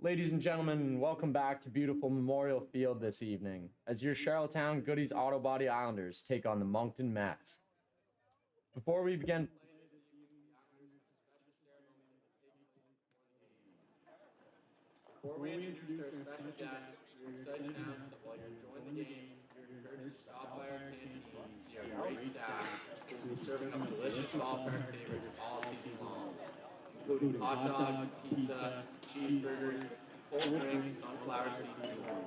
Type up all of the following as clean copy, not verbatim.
Ladies and gentlemen, welcome back to beautiful Memorial Field this evening as your Charlottetown Goodies Auto Body Islanders take on the Moncton Mets. Before we begin, Before we introduce our special guests, we're excited to announce that while you're enjoying the game, you're encouraged to stop by our canteen to see our great staff who will be serving up delicious Wildfire favorites all season long, including hot dogs, pizza, cheeseburgers, cold drinks, sunflower seed fuel.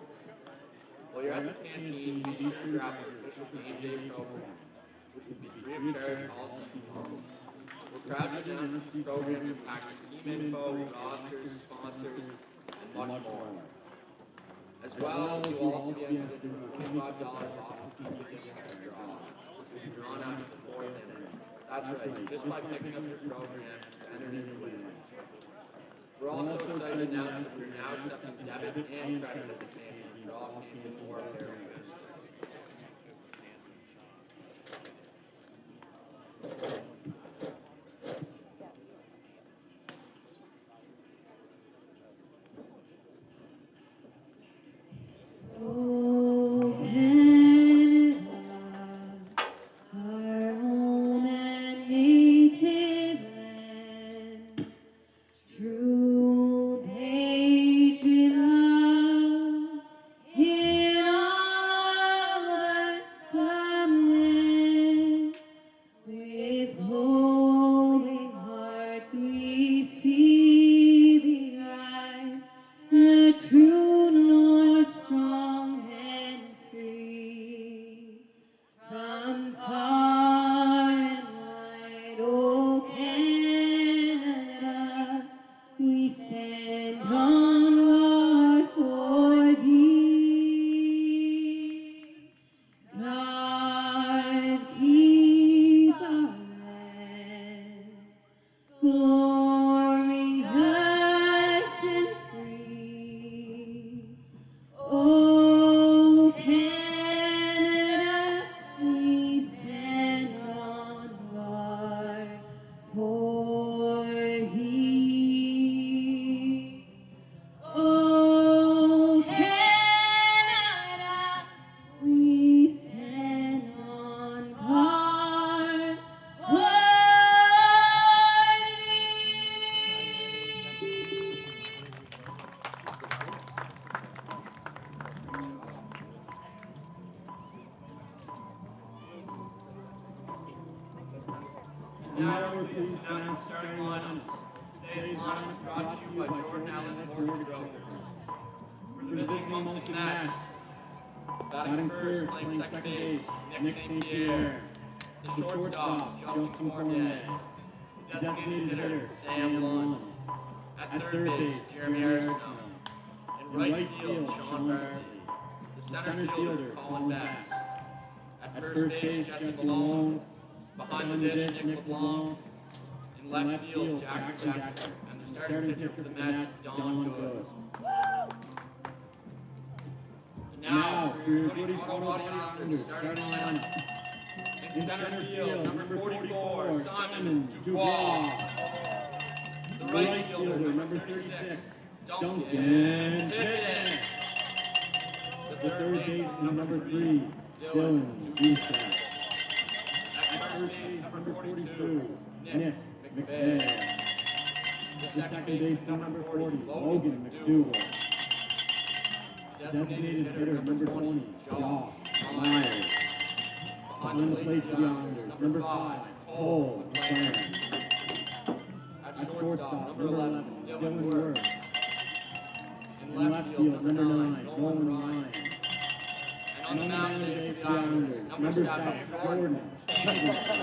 While you're at the canteen, be sure to grab our official game day program, which will be free of charge all season long. We're proud to announce these programs impact team info, rosters, sponsors, and much more. As well, you'll also be able to do a $25 Boston Pizza gift draw, which will be drawn out at the fourth inning. That's right, just by picking up your program, you're entered into the win. We're also excited to announce that we're now accepting debit and credit at the canteen for all canteen or player purchases. Now we're pleased to announce the starting lineups. Today's lineup is brought to you by Jordan Ellis Mortgage Brokers. For the visiting Moncton Mets, batting first, playing second base, Nick St. Pierre. The shortstop, Justin Cormier. The designated hitter, Sam Lund. At third base, Jeremy Arsenault. In right field, Sean Bartley. The center fielder, Colin Betts. At first base, Jesse Malone. Behind the dish, Nick LeBlanc. In left field, Jackson Decker. And the starting pitcher for the Mets, Don Goods. And now, for your Goodies Auto Body Islanders, starting lineup. In center field, number 44, Simon Dubois. The right fielder, number 36, Duncan Pickett. The third baseman, number 3, Dylan Dubois. At first base, number 42, Nick McVeigh. The second baseman, number 40, Logan McDougal. Designated hitter, number 20, Josh Myers. Behind the plate for the Islanders, number 5, Cole McLaren. At shortstop, number 11, Dylan Wirth. In left field, number 9, Nolan Ryan. And on the mound today for the Islanders, number 7, Jordan Stevenson.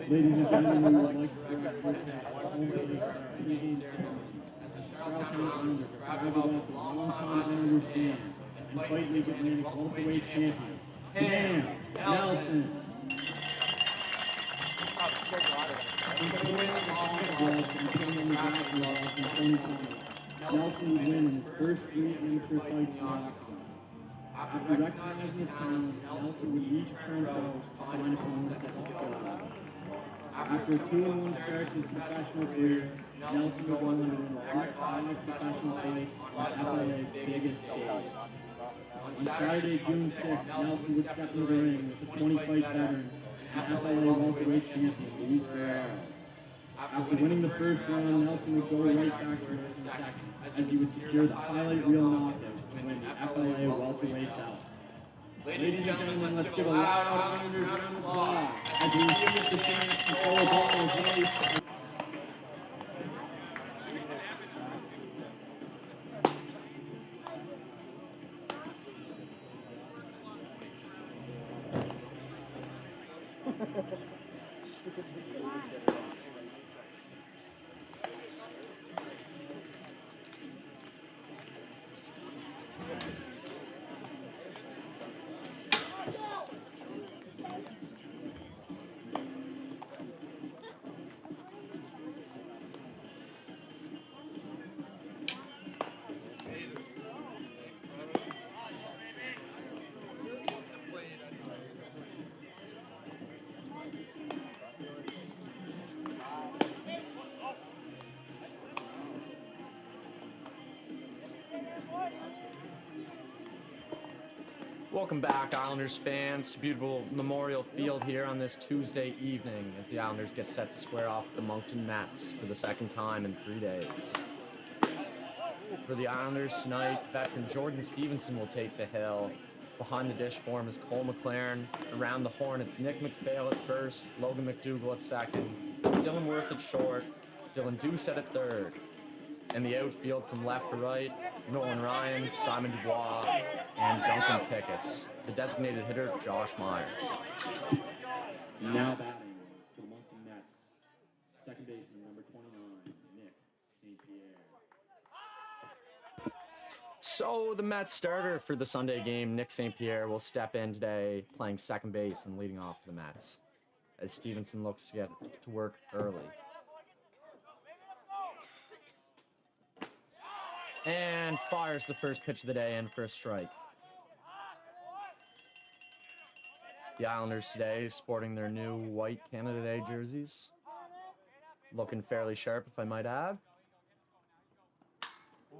Ladies and gentlemen, we would like to recognize our pregame ceremony as the Charlottetown Islanders proudly welcome longtime Islanders fans and fight league Atlantic welterweight champion, Cam Nelson. Nelson would win in his first 3 amateur fights in the octagon. After recognizing his talents, Nelson would each turn pro to find opponents at his skill level. After 2-1 starts his professional career, Nelson would go on to win 5 professional fights on FLA's biggest stage. On Saturday, June 6th, Nelson would step into the ring with a 20-fight veteran and FLA welterweight champion, Luis Guerrero. After winning the first round, Nelson would go right back to work in the second, as he would secure the highlight reel knockout to win the FLA welterweight belt. Ladies and gentlemen, let's give a loud round of applause as we receive the chance to throw a ball as Welcome back, Islanders fans, to beautiful Memorial Field here on this Tuesday evening as the Islanders get set to square off the Moncton Mets for the second time in 3 days. For the Islanders tonight, veteran Jordan Stevenson will take the hill. Behind the dish for him is Cole McLaren. Around the horn, it's Nick McPhail at first, Logan McDougall at second, Dylan Worth at short, Dylan Doucette at third. In the outfield from left to right, Nolan Ryan, Simon Dubois, and Duncan Pickett. The designated hitter, Josh Myers. Now batting for the Moncton Mets, second baseman number 29, Nick St. Pierre. So the Mets starter for the Sunday game, Nick St. Pierre, will step in today playing second base and leading off for the Mets as Stevenson looks to get to work early. And fires the first pitch of the day in for a strike. The Islanders today sporting their new white Canada Day jerseys. Looking fairly sharp, if I might add.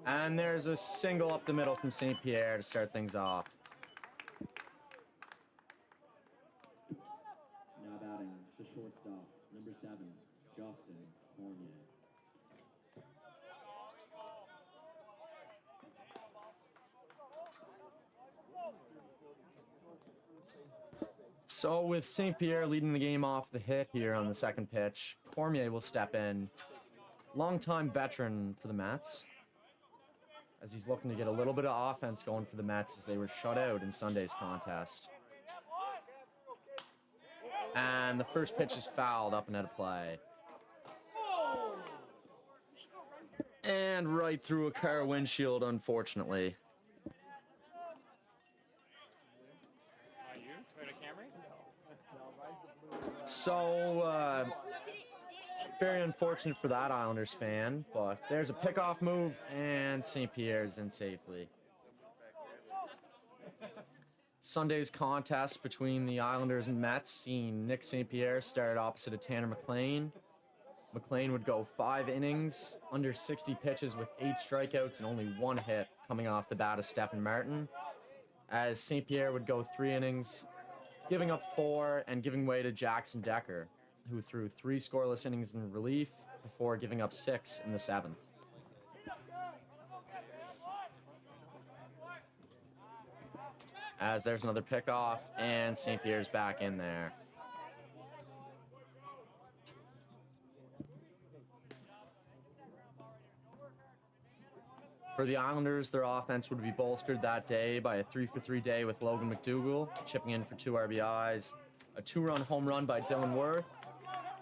And there's a single up the middle from St. Pierre to start things off. Now batting the shortstop, number 7, Justin Cormier. So with St. Pierre leading the game off the hit here on the second pitch, Cormier will step in. Longtime veteran for the Mets, as he's looking to get a little bit of offense going for the Mets as they were shut out in Sunday's contest. And the first pitch is fouled up and out of play. And right through a car windshield, unfortunately. So, very unfortunate for that Islanders fan, but there's a pickoff move, and St. Pierre's in safely. Sunday's contest between the Islanders and Mets seen Nick St. Pierre start opposite of Tanner McLean. McLean would go 5 innings, under 60 pitches with 8 strikeouts and only 1 hit coming off the bat of Stephen Martin, as St. Pierre would go 3 innings, giving up 4 and giving way to Jackson Decker, who threw 3 scoreless innings in relief before giving up 6 in the 7th. As there's another pickoff, and St. Pierre's back in there. For the Islanders, their offense would be bolstered that day by a 3-for-3 day with Logan McDougall, chipping in for 2 RBIs, a 2-run home run by Dylan Worth,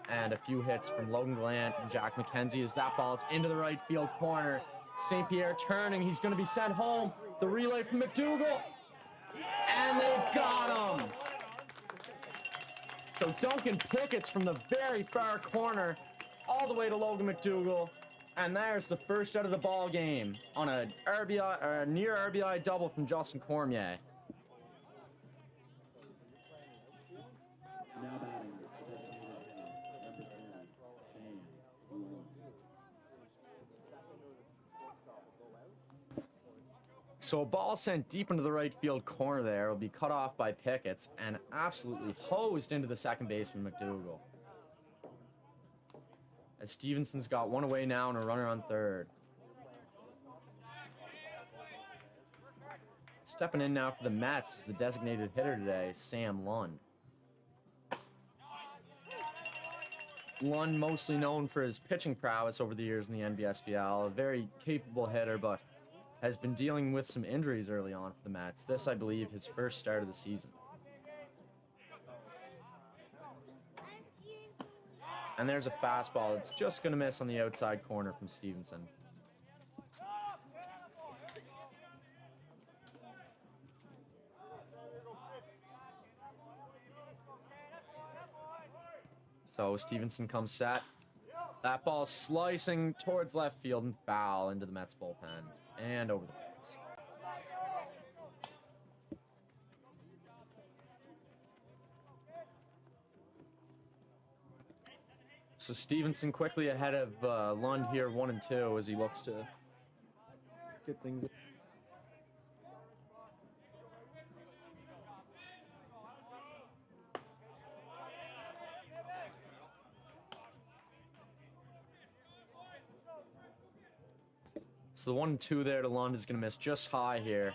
and a few hits from Logan Gallant and Jack McKenzie as that ball is into the right field corner. St. Pierre turning, he's going to be sent home. The relay from McDougall, and they got him! So Duncan Pickett's from the very far corner all the way to Logan McDougall. And there's the first out of the ball game on a RBI or a near RBI double from Justin Cormier. Now batting, number So a ball sent deep into the right field corner there will be cut off by Pickett's and absolutely hosed into the second baseman, McDougal. As Stevenson's got one away now and a runner on third. Stepping in now for the Mets is the designated hitter today, Sam Lund. Lund, mostly known for his pitching prowess over the years in the NBSBL, a very capable hitter, but has been dealing with some injuries early on for the Mets. This, I believe, his first start of the season. And there's a fastball that's just going to miss on the outside corner from Stevenson. So Stevenson comes set. That ball slicing towards left field and foul into the Mets bullpen and over the fence. So Stevenson quickly ahead of Lund here, 1 and 2, as he looks to get things. So the 1-2 there to Lund is going to miss just high here.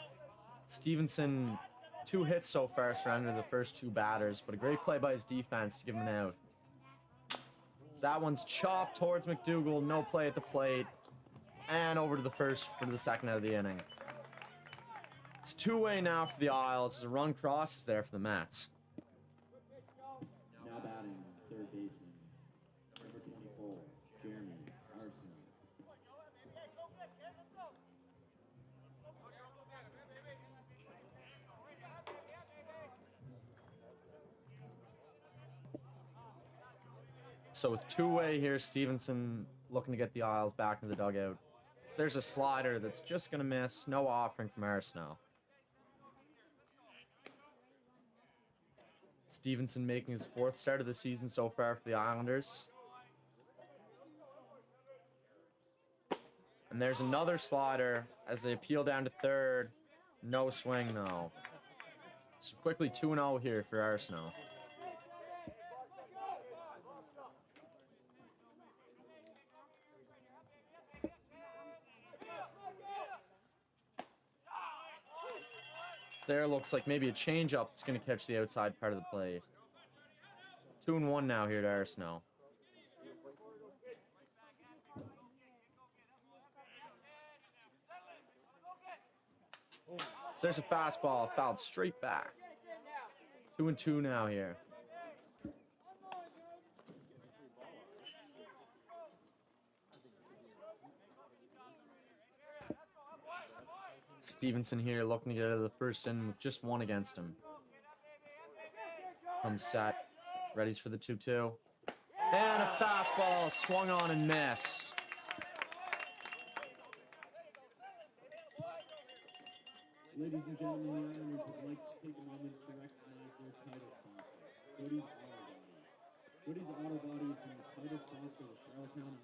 Stevenson, 2 hits so far, surrendered the first 2 batters, but a great play by his defense to give him an out. So that one's chopped towards McDougal, no play at the plate, and over to the first for the second out of the inning. It's 2-way now for the Isles as a run crosses there for the Mets. Now batting, third baseman, number 24, Jeremy Arsenal. So with 2-way here, Stevenson looking to get the Isles back into the dugout. So there's a slider that's just going to miss. No offering from Arsenault. Stevenson making his 4th start of the season so far for the Islanders. And there's another slider as they appeal down to third. No swing, though. So quickly 2-0 here for Arsenault. There looks like maybe a changeup that's going to catch the outside part of the plate. 2-1 now here to Arsenault. So there's a fastball fouled straight back. 2-2 now here. Stevenson here looking to get out of the first inning with just 1 against him. Comes set. Readies for the 2-2. And a fastball swung on and missed. Ladies and gentlemen, the Islanders would like to take a moment to recognize their title sponsor, Goody's Auto Body. Goody's Auto Body has been the title sponsor of the Charlottetown.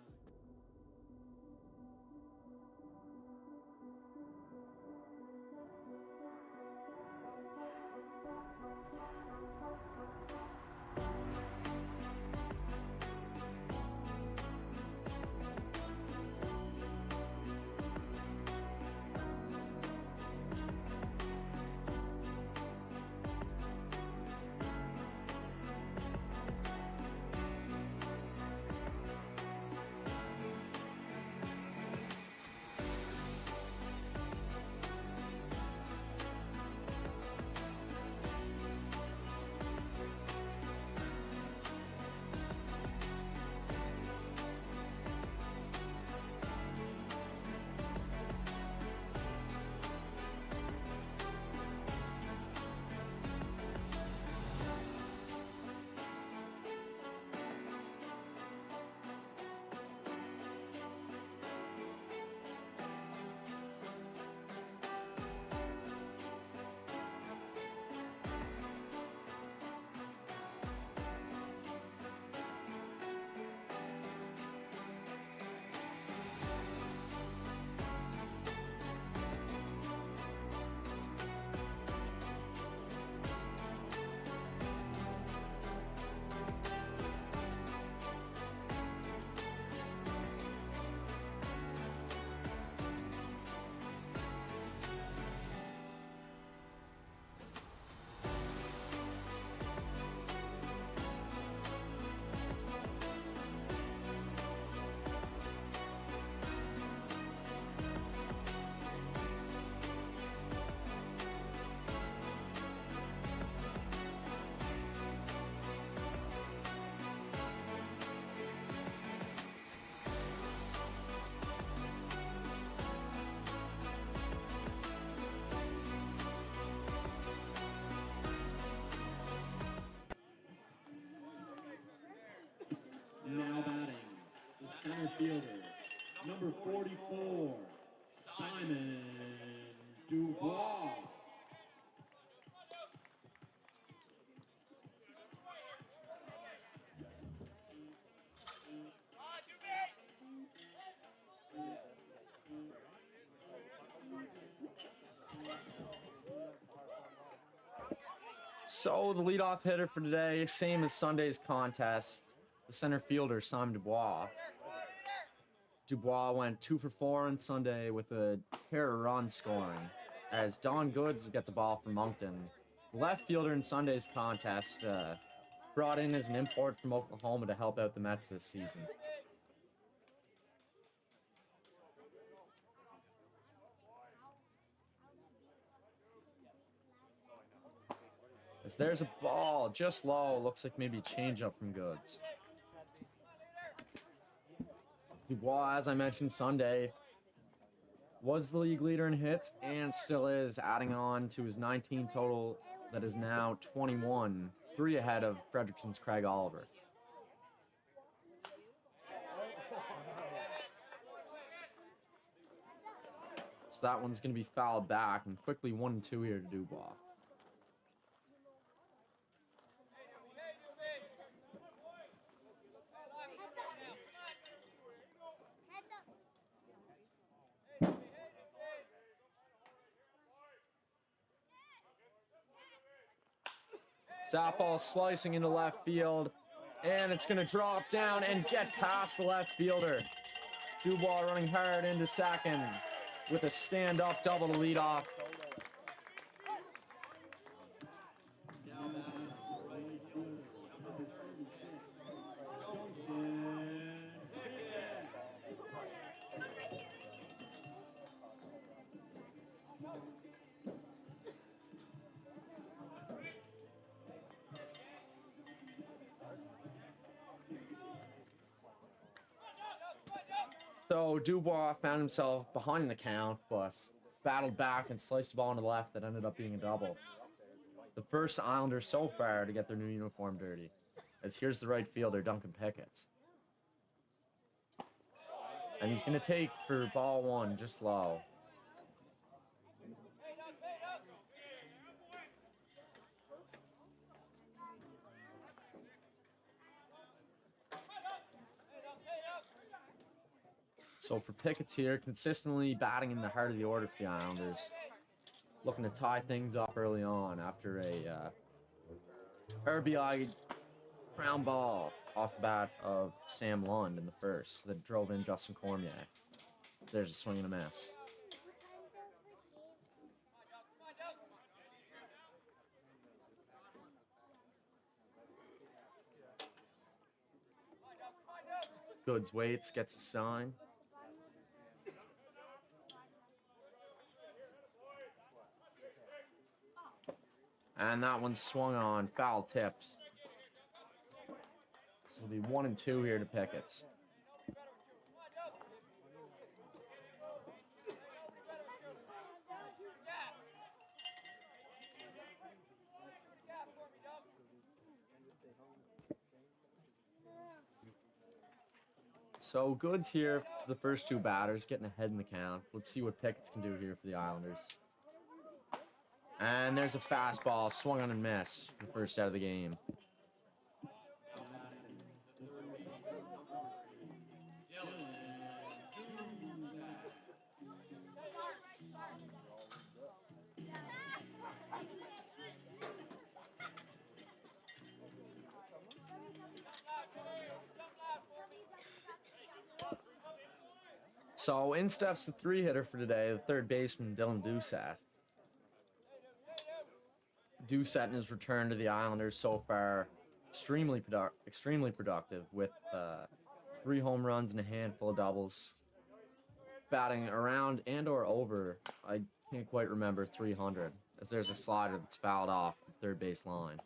center fielder, number 44, Simon Dubois. So the leadoff hitter for today, same as Sunday's contest, the center fielder, Simon Dubois. Dubois went 2 for 4 on Sunday with a pair of runs scoring, as Don Goods got the ball from Moncton. The left fielder in Sunday's contest brought in as an import from Oklahoma to help out the Mets this season. As there's a ball just low, looks like maybe a changeup from Goods. Dubois, as I mentioned Sunday, was the league leader in hits and still is, adding on to his 19 total that is now 21, 3 ahead of Frederickson's Craig Oliver. So that one's going to be fouled back, and quickly 1-2 here to Dubois. That ball slicing into left field, and it's going to drop down and get past the left fielder. Dubois running hard into second with a stand-up double to lead off. So Dubois found himself behind the count, but battled back and sliced the ball into the left that ended up being a double. The first Islanders so far to get their new uniform dirty, as here's the right fielder, Duncan Pickett. And he's going to take for ball 1, just low. So for Pickett's here, consistently batting in the heart of the order for the Islanders. Looking to tie things up early on after a RBI ground ball off the bat of Sam Lund in the first that drove in Justin Cormier. There's a swing and a miss. Goods waits, gets the sign. And that one swung on, foul tipped. So it'll be 1-2 here to Pickett's. So Goods here for the first 2 batters, getting ahead in the count. Let's see what Pickett's can do here for the Islanders. And there's a fastball, swung on and missed for the first out of the game. So in steps the 3-hitter for today, the third baseman, Dylan Doucette. Doucette in his return to the Islanders so far, extremely productive with 3 home runs and a handful of doubles. Batting around and or over, I can't quite remember, 300, as there's a slider that's fouled off the third base line.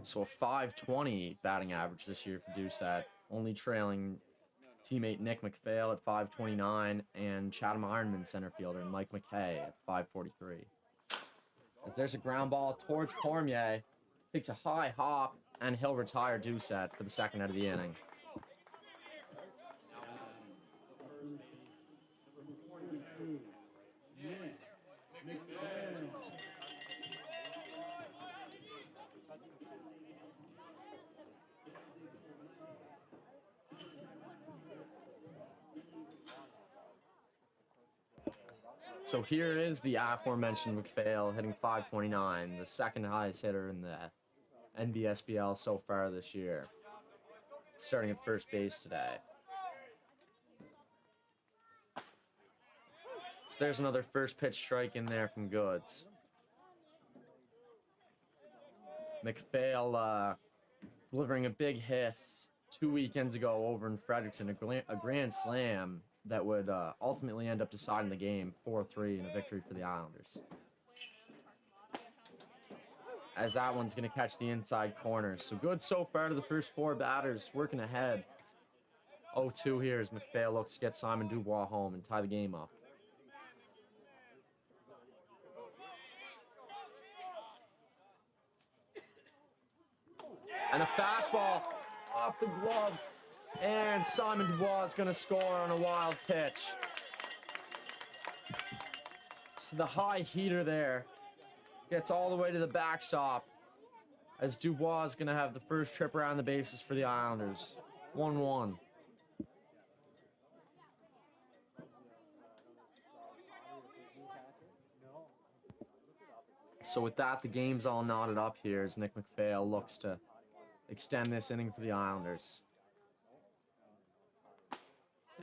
So a .520 batting average this year for Doucette, only trailing teammate Nick McPhail at 529, and Chatham Ironman center fielder Mike McKay at 543. As there's a ground ball towards Cormier, takes a high hop, and he'll retire Doucette for the second out of the inning. So here is the aforementioned McPhail hitting 529, the second highest hitter in the NBSBL so far this year, starting at first base today. So there's another first pitch strike in there from Goods. McPhail delivering a big hit 2 weekends ago over in Fredericton, a grand slam that would ultimately end up deciding the game 4-3 in a victory for the Islanders. As that one's going to catch the inside corner. So good so far to the first four batters, working ahead. 0-2 here as McPhail looks to get Simon Dubois home and tie the game up. And a fastball off the glove. And Simon Dubois is going to score on a wild pitch. So the high heater there gets all the way to the backstop as Dubois is going to have the first trip around the bases for the Islanders. 1-1. So with that, the game's all knotted up here as Nick McPhail looks to extend this inning for the Islanders.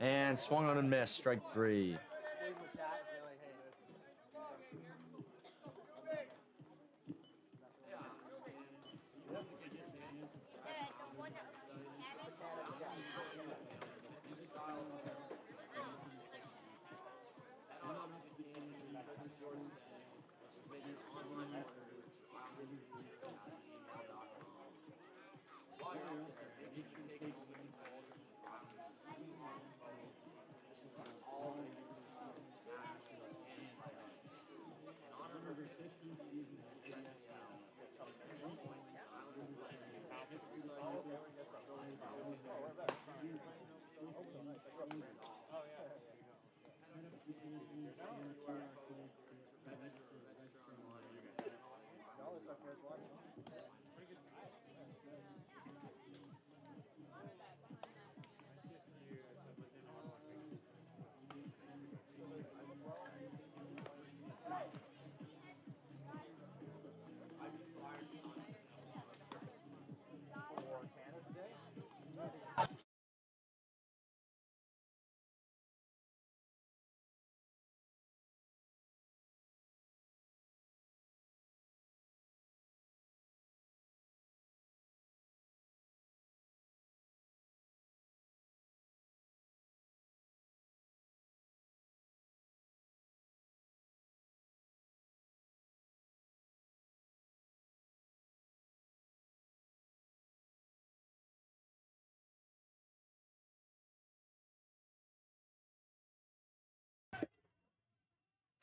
And swung on and missed, strike 3.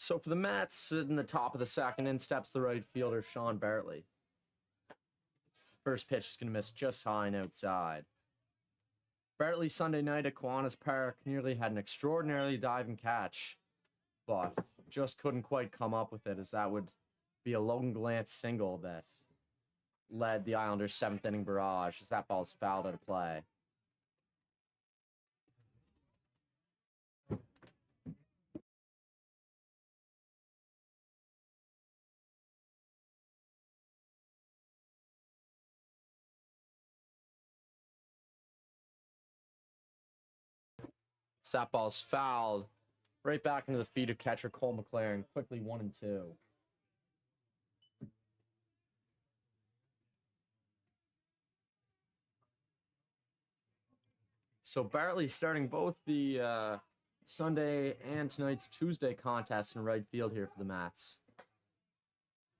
So for the Mets, in the top of the second, in steps the right fielder, Sean Bartley. First pitch is going to miss just high and outside. Bartley Sunday night at Kiwanis Park nearly had an extraordinarily diving catch, but just couldn't quite come up with it, as that would be a Logan Glantz single that led the Islanders' 7th inning barrage as that ball's fouled out of play. That ball's fouled right back into the feet of catcher Cole McLaren, quickly 1-2. So Bartley starting both the Sunday and tonight's Tuesday contest in right field here for the Mets.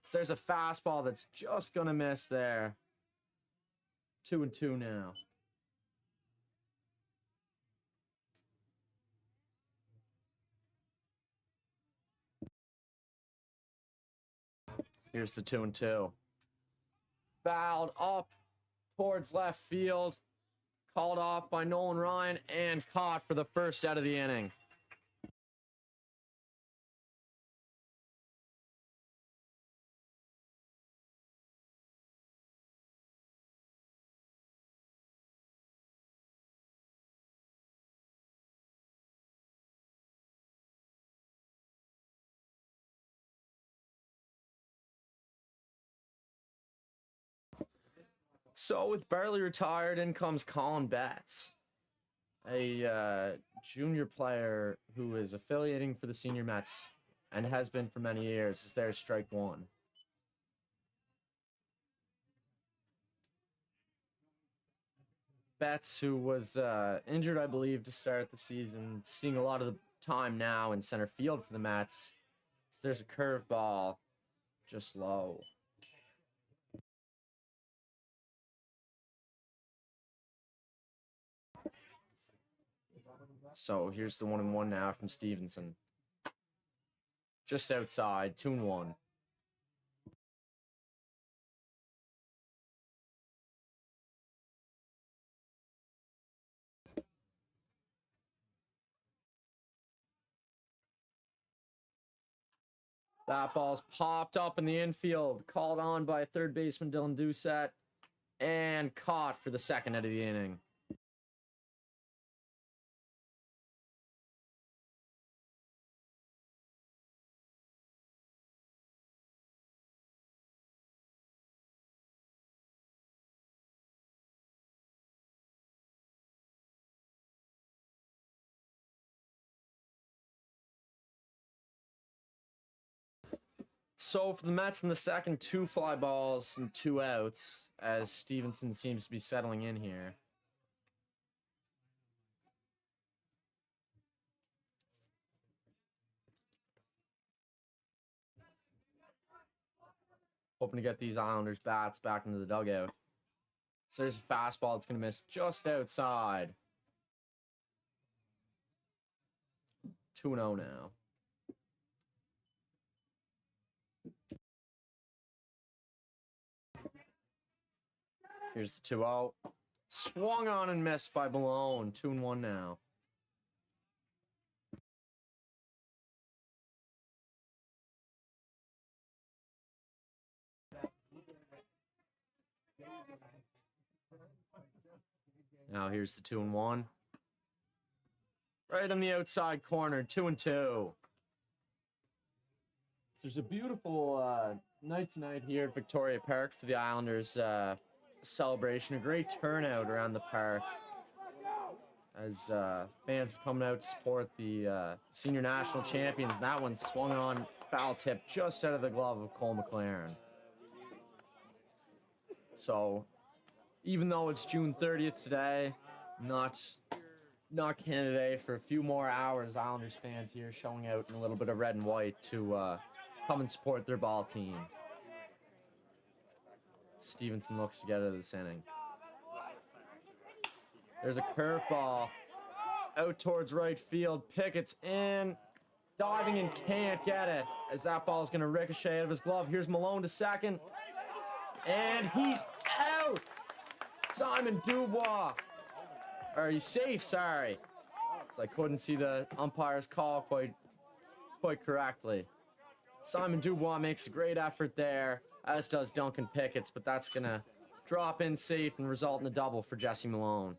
So there's a fastball that's just gonna miss there. 2-2 now. Here's the 2-2. Fouled up towards left field. Called off by Nolan Ryan and caught for the first out of the inning. So with barely retired, in comes Colin Betts, a junior player who is affiliating for the senior Mets and has been for many years. Is there strike one? Betts, who was injured, I believe, to start the season, seeing a lot of the time now in center field for the Mets. So there's a curveball, just low. So here's the 1-1 now from Stevenson. Just outside, 2-1. That ball's popped up in the infield, called on by third baseman Dylan Doucette, and caught for the second out of the inning. So for the Mets in the second, 2 fly balls and 2 outs, as Stevenson seems to be settling in here. Hoping to get these Islanders bats back into the dugout. So there's a fastball that's going to miss just outside. 2-0 now. Here's the 2-0. Swung on and missed by Malone. 2-1 now. Now here's the 2-1. Right on the outside corner, 2-2. So there's a beautiful night tonight here at Victoria Park for the Islanders celebration. A great turnout around the park as fans have come out to support the senior national champions. And that one swung on, foul tip just out of the glove of Cole McLaren. So even though it's June 30th today, not Canada Day, for a few more hours, Islanders fans here showing out in a little bit of red and white to come and support their ball team. Stevenson looks to get out of this inning. There's a curveball out towards right field. Pickett's in, diving and can't get it as that ball is going to ricochet out of his glove. Here's Malone to second, and he's out. Simon Dubois. Or he's safe, sorry. So I couldn't see the umpire's call quite correctly. Simon Dubois makes a great effort there, as does Duncan Pickett's, but that's going to drop in safe and result in a double for Jesse Malone.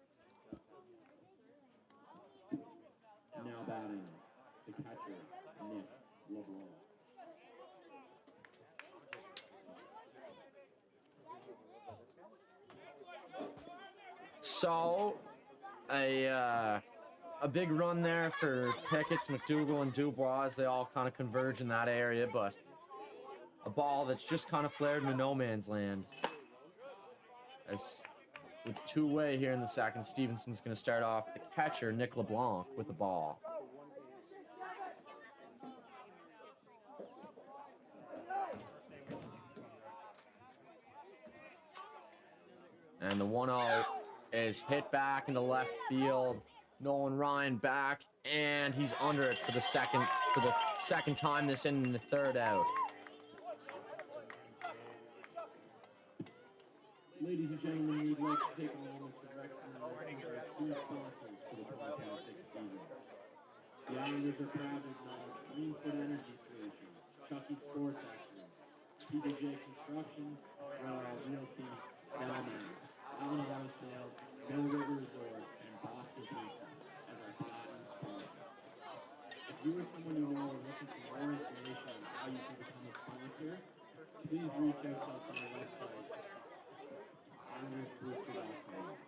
Now batting, the catcher, Nick LeBlanc. So, a big run there for Pickett's, McDougal, and Dubois as they all kind of converge in that area, but a ball that's just kind of flared into no man's land. As with two-way here in the second, Stevenson's going to start off the catcher, Nick LeBlanc, with the ball. And the 1-0 is hit back into left field. Nolan Ryan back, and he's under it for the second time this inning, the third out. Ladies and gentlemen, we'd like to take a moment to recognize our two sponsors for the 2026 season. The Islanders are proud to acknowledge Green Foot Energy Solutions, Chucky Sports Excellence, PBJ Construction, Royal Realty, Bellman, Allen Auto Sales, Mill River Resort, and Boston Pizza as our platinum sponsors. If you or someone you know are looking for more information on how you can become a sponsor, please reach out to us on our website, IslandersBooster.com.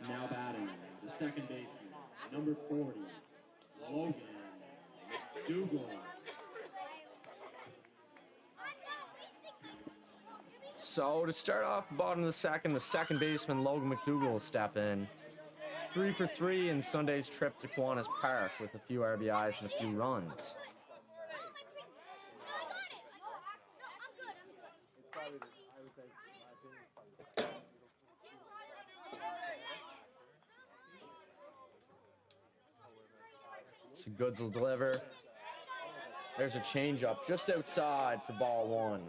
Now batting, the second baseman, number 40, Logan McDougall. So to start off the bottom of the second baseman Logan McDougall will step in. 3 for 3 in Sunday's trip to Kiwanis Park with a few RBIs and a few runs. So Goods will deliver. There's a changeup just outside for ball one.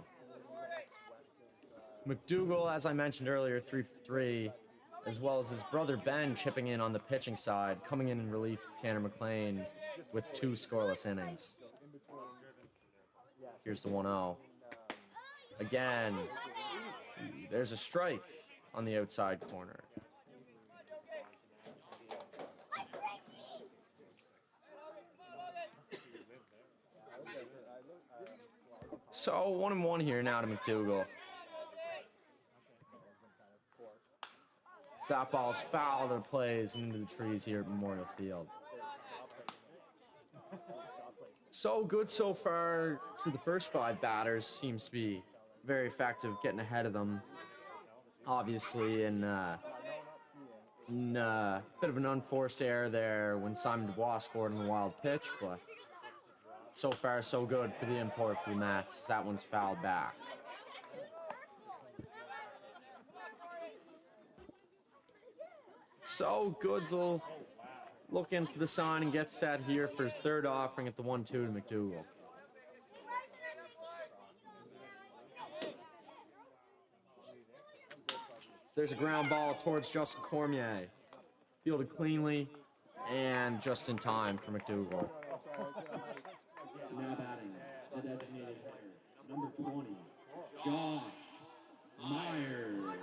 McDougall, as I mentioned earlier, 3 for 3, as well as his brother Ben chipping in on the pitching side, coming in relief of Tanner McLean with 2 scoreless innings. Here's the 1-0. Again, there's a strike on the outside corner. So 1-1 here now to McDougall. That ball's foul to the plays into the trees here at Memorial Field. So good so far through the first 5 batters. Seems to be very effective getting ahead of them. Obviously in a bit of an unforced error there when Simon Dubois scored on a wild pitch, but so far so good for the import for the Mets. That one's fouled back. So Goods will look in for the sign and get set here for his third offering at the 1-2 to McDougall. There's a ground ball towards Justin Cormier. Fielded cleanly and just in time for McDougall. Now batting, the designated hitter, number 20, Josh Myers.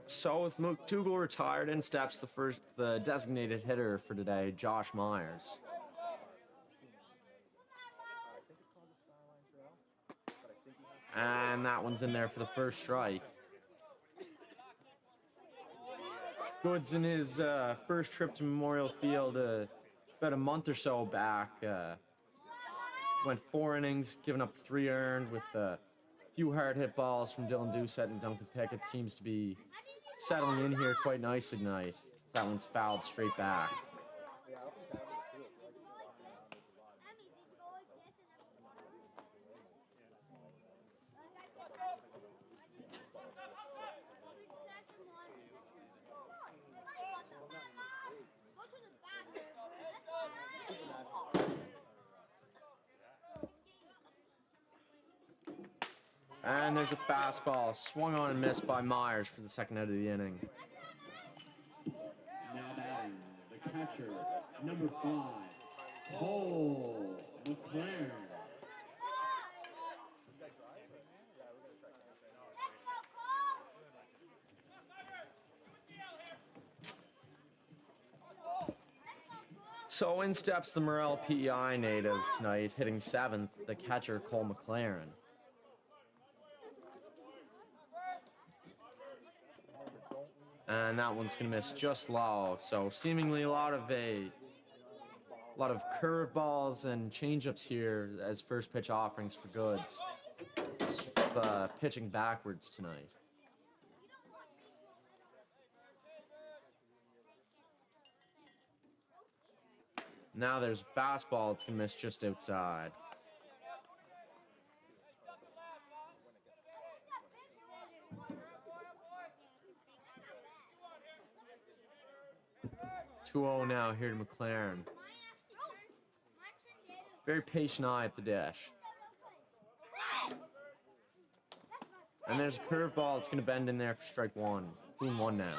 So with McDougall retired, in steps the designated hitter for today, Josh Myers. And that one's in there for the first strike. Goods in his first trip to Memorial Field about a month or so back. Went 4 innings, giving up 3 earned with a few hard hit balls from Dylan Doucette and Duncan Pickett. Seems to be settling in here quite nicely tonight. That one's fouled straight back. And there's a fastball swung on and missed by Myers for the second out of the inning. Now batting, the catcher, number 5, Cole McLaren. So in steps the Morel PEI native tonight, hitting 7th, the catcher Cole McLaren. And that one's gonna miss just low. So seemingly a lot of curveballs and changeups here as first pitch offerings for Goods. Pitching backwards tonight. Now there's a fastball. It's gonna miss just outside. Two-0 now here to McLaren. Very patient eye at the dish. And there's a curveball. It's going to bend in there for strike 1. 2-1 now.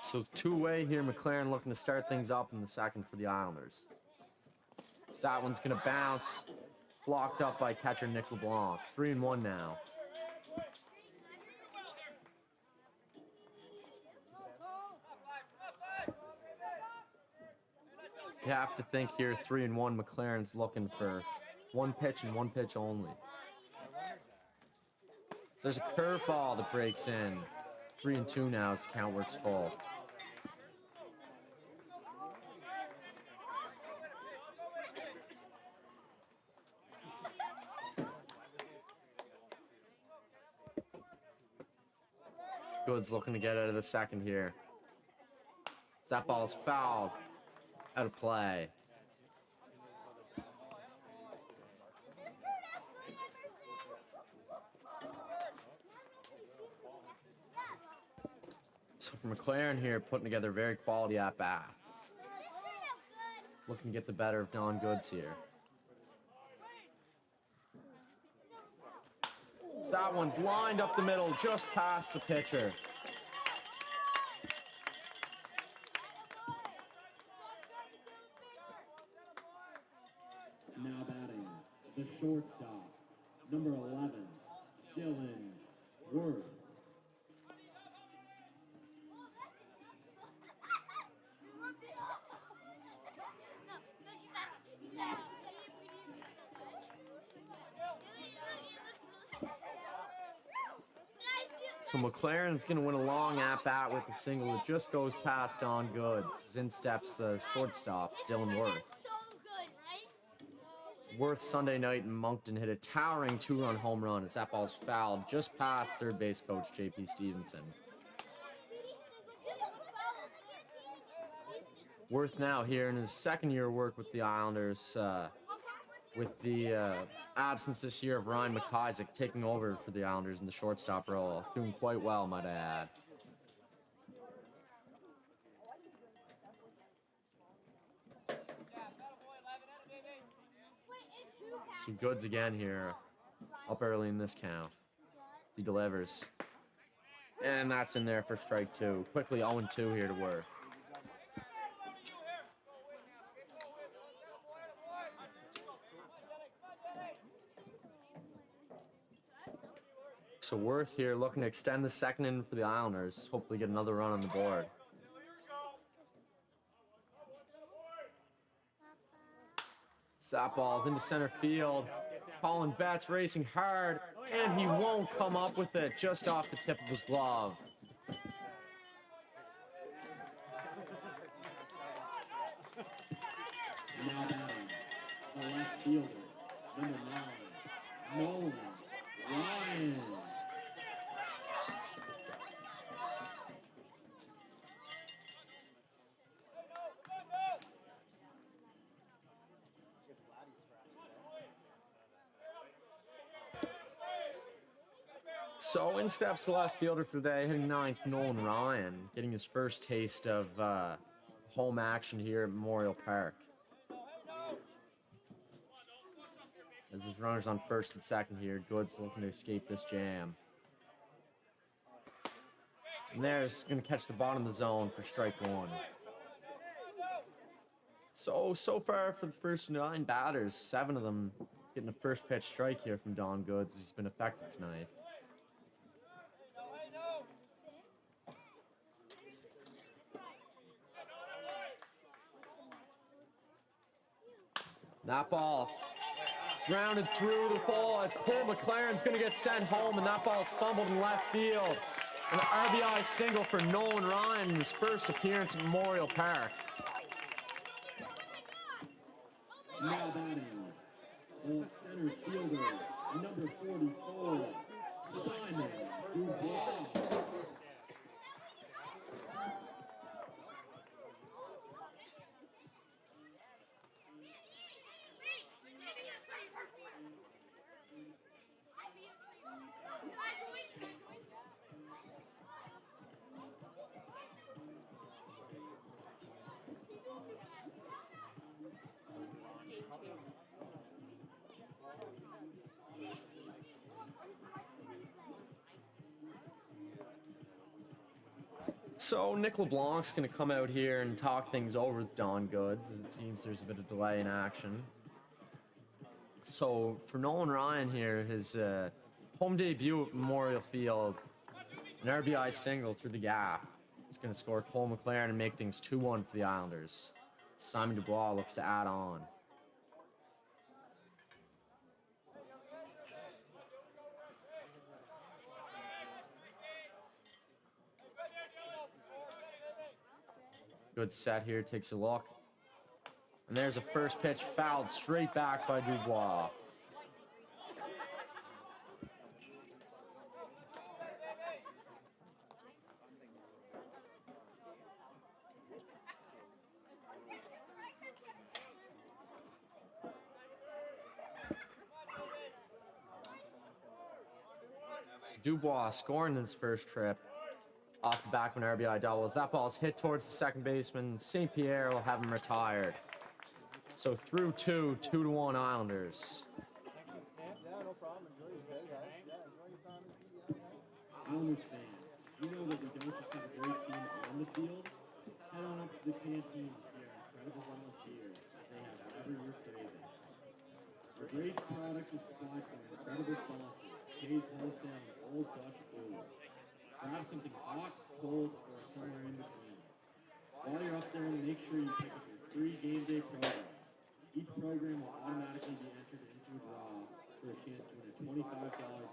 So 2-away here, McLaren looking to start things up in the second for the Islanders. So that one's going to bounce. Blocked up by catcher Nick LeBlanc. 3-1 now. You have to think here, 3-1, McLaren's looking for 1 pitch and 1 pitch only. So there's a curveball that breaks in. 3-2 now as the count works full. Goods looking to get out of the second here. That ball's fouled. Out of play. So for McLaren here, putting together a very quality at-bat. Looking to get the better of Don Goods here. So that one's lined up the middle, just past the pitcher. Now batting, the shortstop, number 11, Dylan Worth. So McLaren's going to win a long at-bat with a single that just goes past Don Goods. As in steps the shortstop, Dylan Worth. Worth Sunday night in Moncton hit a towering 2-run home run as that ball's fouled just past third base coach J.P. Stevenson. Worth now here in his second year of work with the Islanders, with the absence this year of Ryan McIsaac taking over for the Islanders in the shortstop role. Doing quite well, might I add. So Goods again here, up early in this count. He delivers. And that's in there for strike 2. Quickly 0-2 here to Worth. So Worth here looking to extend the second inning for the Islanders. Hopefully get another run on the board. That ball's into center field. Colin Betts racing hard, and he won't come up with it, just off the tip of his glove. Now batting, the left fielder, number 9, Nolan Ryan. So in steps the left fielder for the day, hitting 9th, Nolan Ryan, getting his first taste of home action here at Memorial Park. As there's runners on first and second here, Goods looking to escape this jam. And there's going to catch the bottom of the zone for strike 1. So far for the first 9 batters, 7 of them getting a first pitch strike here from Don Goods. He's been effective tonight. That ball grounded through the ball as Cole McLaren's going to get sent home, and that ball's fumbled in left field. An RBI single for Nolan Ryan in his first appearance at Memorial Park. Now batting, the center fielder, number 44, Simon Dubois. So Nick LeBlanc's going to come out here and talk things over with Don Goods, as it seems there's a bit of delay in action. So for Nolan Ryan here, his home debut at Memorial Field, an RBI single through the gap. He's going to score Cole McLaren and make things 2-1 for the Islanders. Simon Dubois looks to add on. Good set here, takes a look. And there's a first pitch fouled straight back by Dubois. So Dubois scoring his first trip off the back of an RBI double. As that ball's hit towards the second baseman, St. Pierre will have him retired. So through 2, 2-1 Islanders. Islanders fans, you know that we don't just have a great team on the field. Head on up to the canteen to see our incredible volunteers as they have whatever you're craving. Our great products are supplied from incredible sponsors, Kay's Wholesale and Old Dutch Food. Grab something hot, cold, or somewhere in between. While you're up there, make sure you pick up your free game day program. Each program will automatically be entered into a draw for a chance to win a $25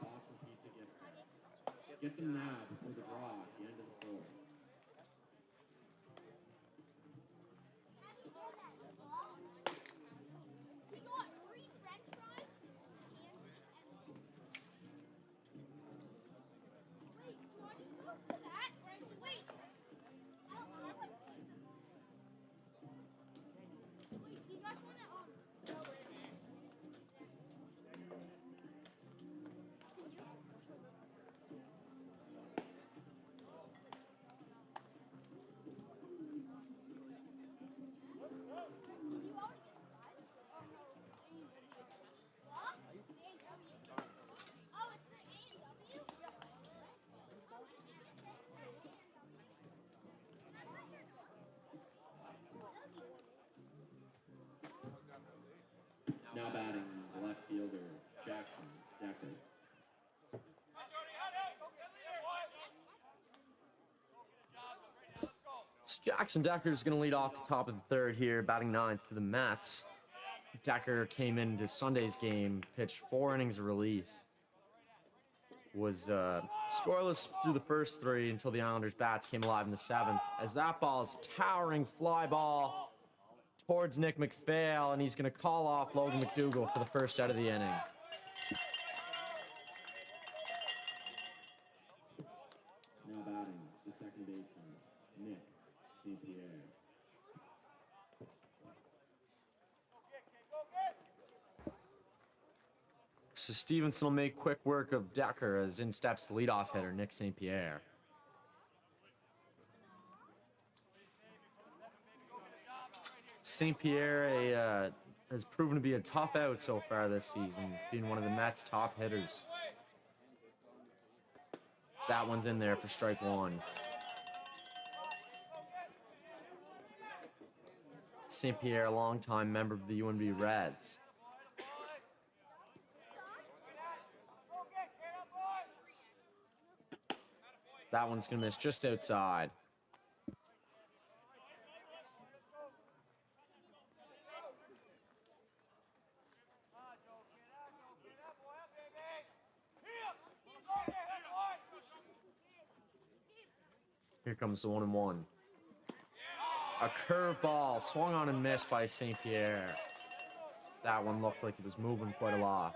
Boston Pizza gift card. Get them now before the draw at the end of the fourth. Jackson Decker is going to lead off the top of the third here, batting ninth for the Mets. Decker came into Sunday's game, pitched 4 innings of relief. Was scoreless through the first 3 until the Islanders' bats came alive in the 7th. As that ball is a towering fly ball towards Nick McPhail, and he's going to call off Logan McDougall for the first out of the inning. Now batting is the second baseman, Nick St. Pierre. So Stevenson will make quick work of Decker as in steps the leadoff hitter, Nick St. Pierre. St. Pierre has proven to be a tough out so far this season, being one of the Mets' top hitters. So that one's in there for strike 1. St. Pierre, a longtime member of the UNB Reds. That one's going to miss just outside. Here comes the 1-1. A curveball swung on and missed by St. Pierre. That one looked like it was moving quite a lot.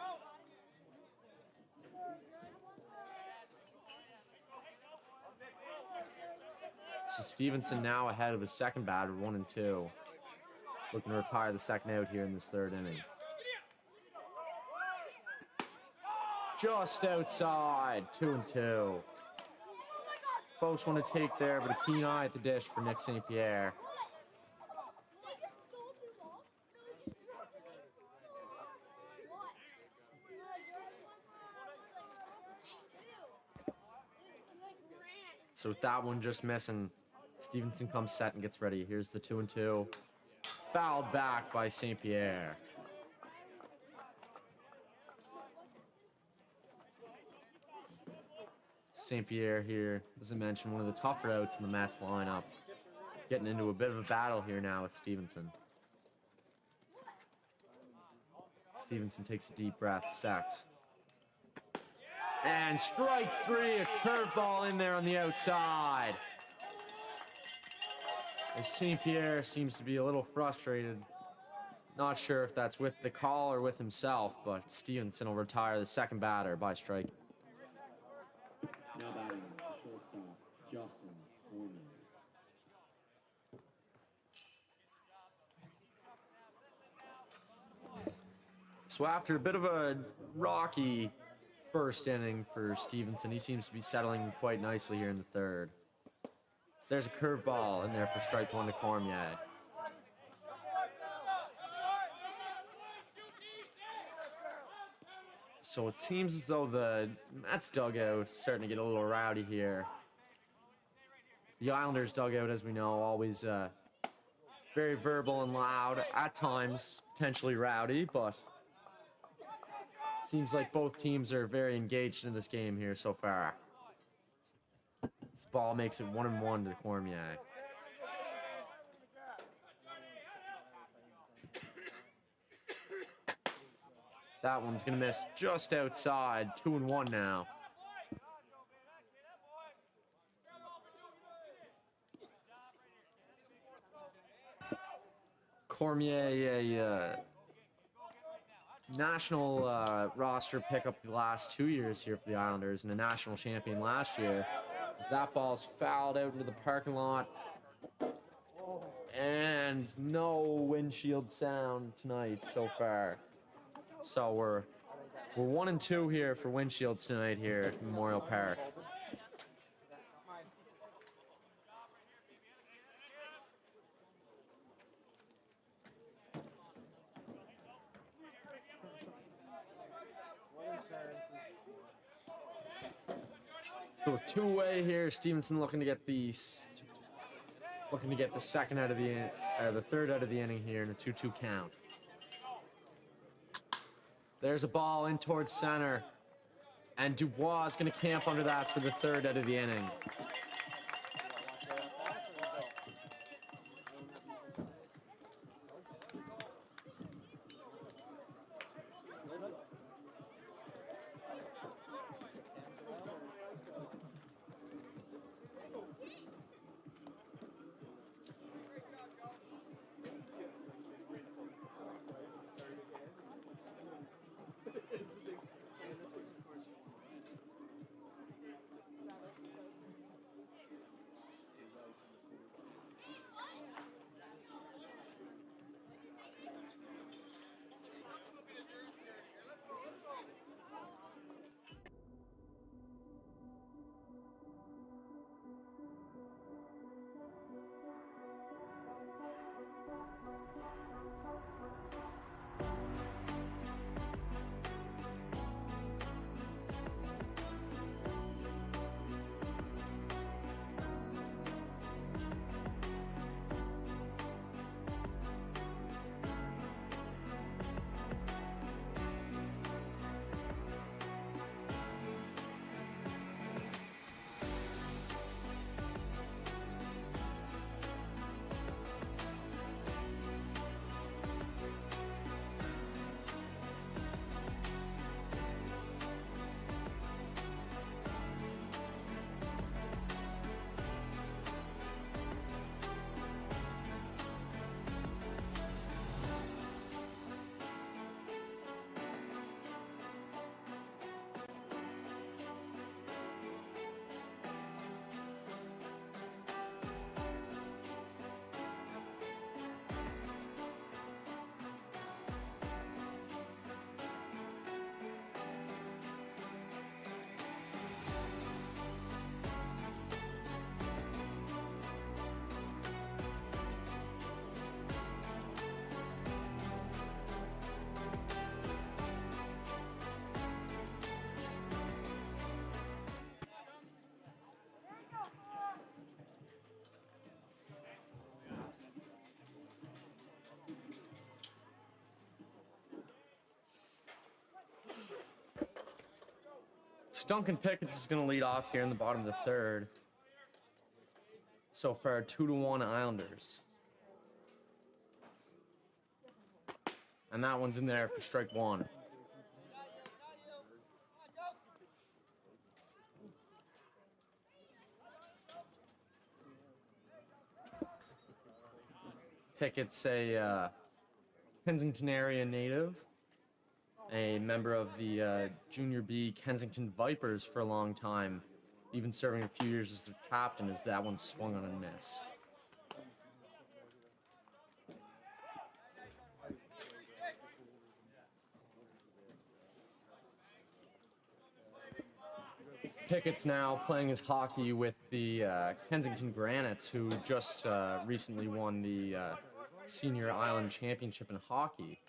So Stevenson now ahead of his second batter, 1-2. Looking to retire the second out here in this third inning. Just outside, 2-2. Folks want to take there, but a keen eye at the dish for Nick St. Pierre. So with that one just missing, Stevenson comes set and gets ready. Here's the 2-2. Fouled back by St. Pierre. St. Pierre here, as I mentioned, one of the tougher outs in the Mets lineup. Getting into a bit of a battle here now with Stevenson. Stevenson takes a deep breath, sets. And strike 3, a curveball in there on the outside. As St. Pierre seems to be a little frustrated. Not sure if that's with the call or with himself, but Stevenson will retire the second batter by strike. Now batting the shortstop, Justin Cormier. So after a bit of a rocky first inning for Stevenson, he seems to be settling quite nicely here in the third. So there's a curveball in there for strike 1 to Cormier. So it seems as though the Mets dugout is starting to get a little rowdy here. The Islanders dugout, as we know, always very verbal and loud, at times potentially rowdy, but seems like both teams are very engaged in this game here so far. This ball makes it 1-1 to Cormier. That one's going to miss just outside. 2-1 now. Cormier, a national roster pickup the last 2 years here for the Islanders, and a national champion last year. As that ball's fouled out into the parking lot. And no windshield sound tonight so far. So we're 1-2 here for windshields tonight here at Memorial Park. So with 2-away here, Stevenson looking to get the second out of the third out of the inning here in a 2-2 count. There's a ball in towards center, and Dubois is going to camp under that for the third out of the inning. So Duncan Pickens is going to lead off here in the bottom of the third. So far, 2-1 Islanders. And that one's in there for strike one. Pickett's a Kensington area native, a member of the Junior B Kensington Vipers for a long time, even serving a few years as their captain, as that one swung on and missed. Pickett's now playing his hockey with the Kensington Granites, who just recently won the Senior Island Championship in hockey,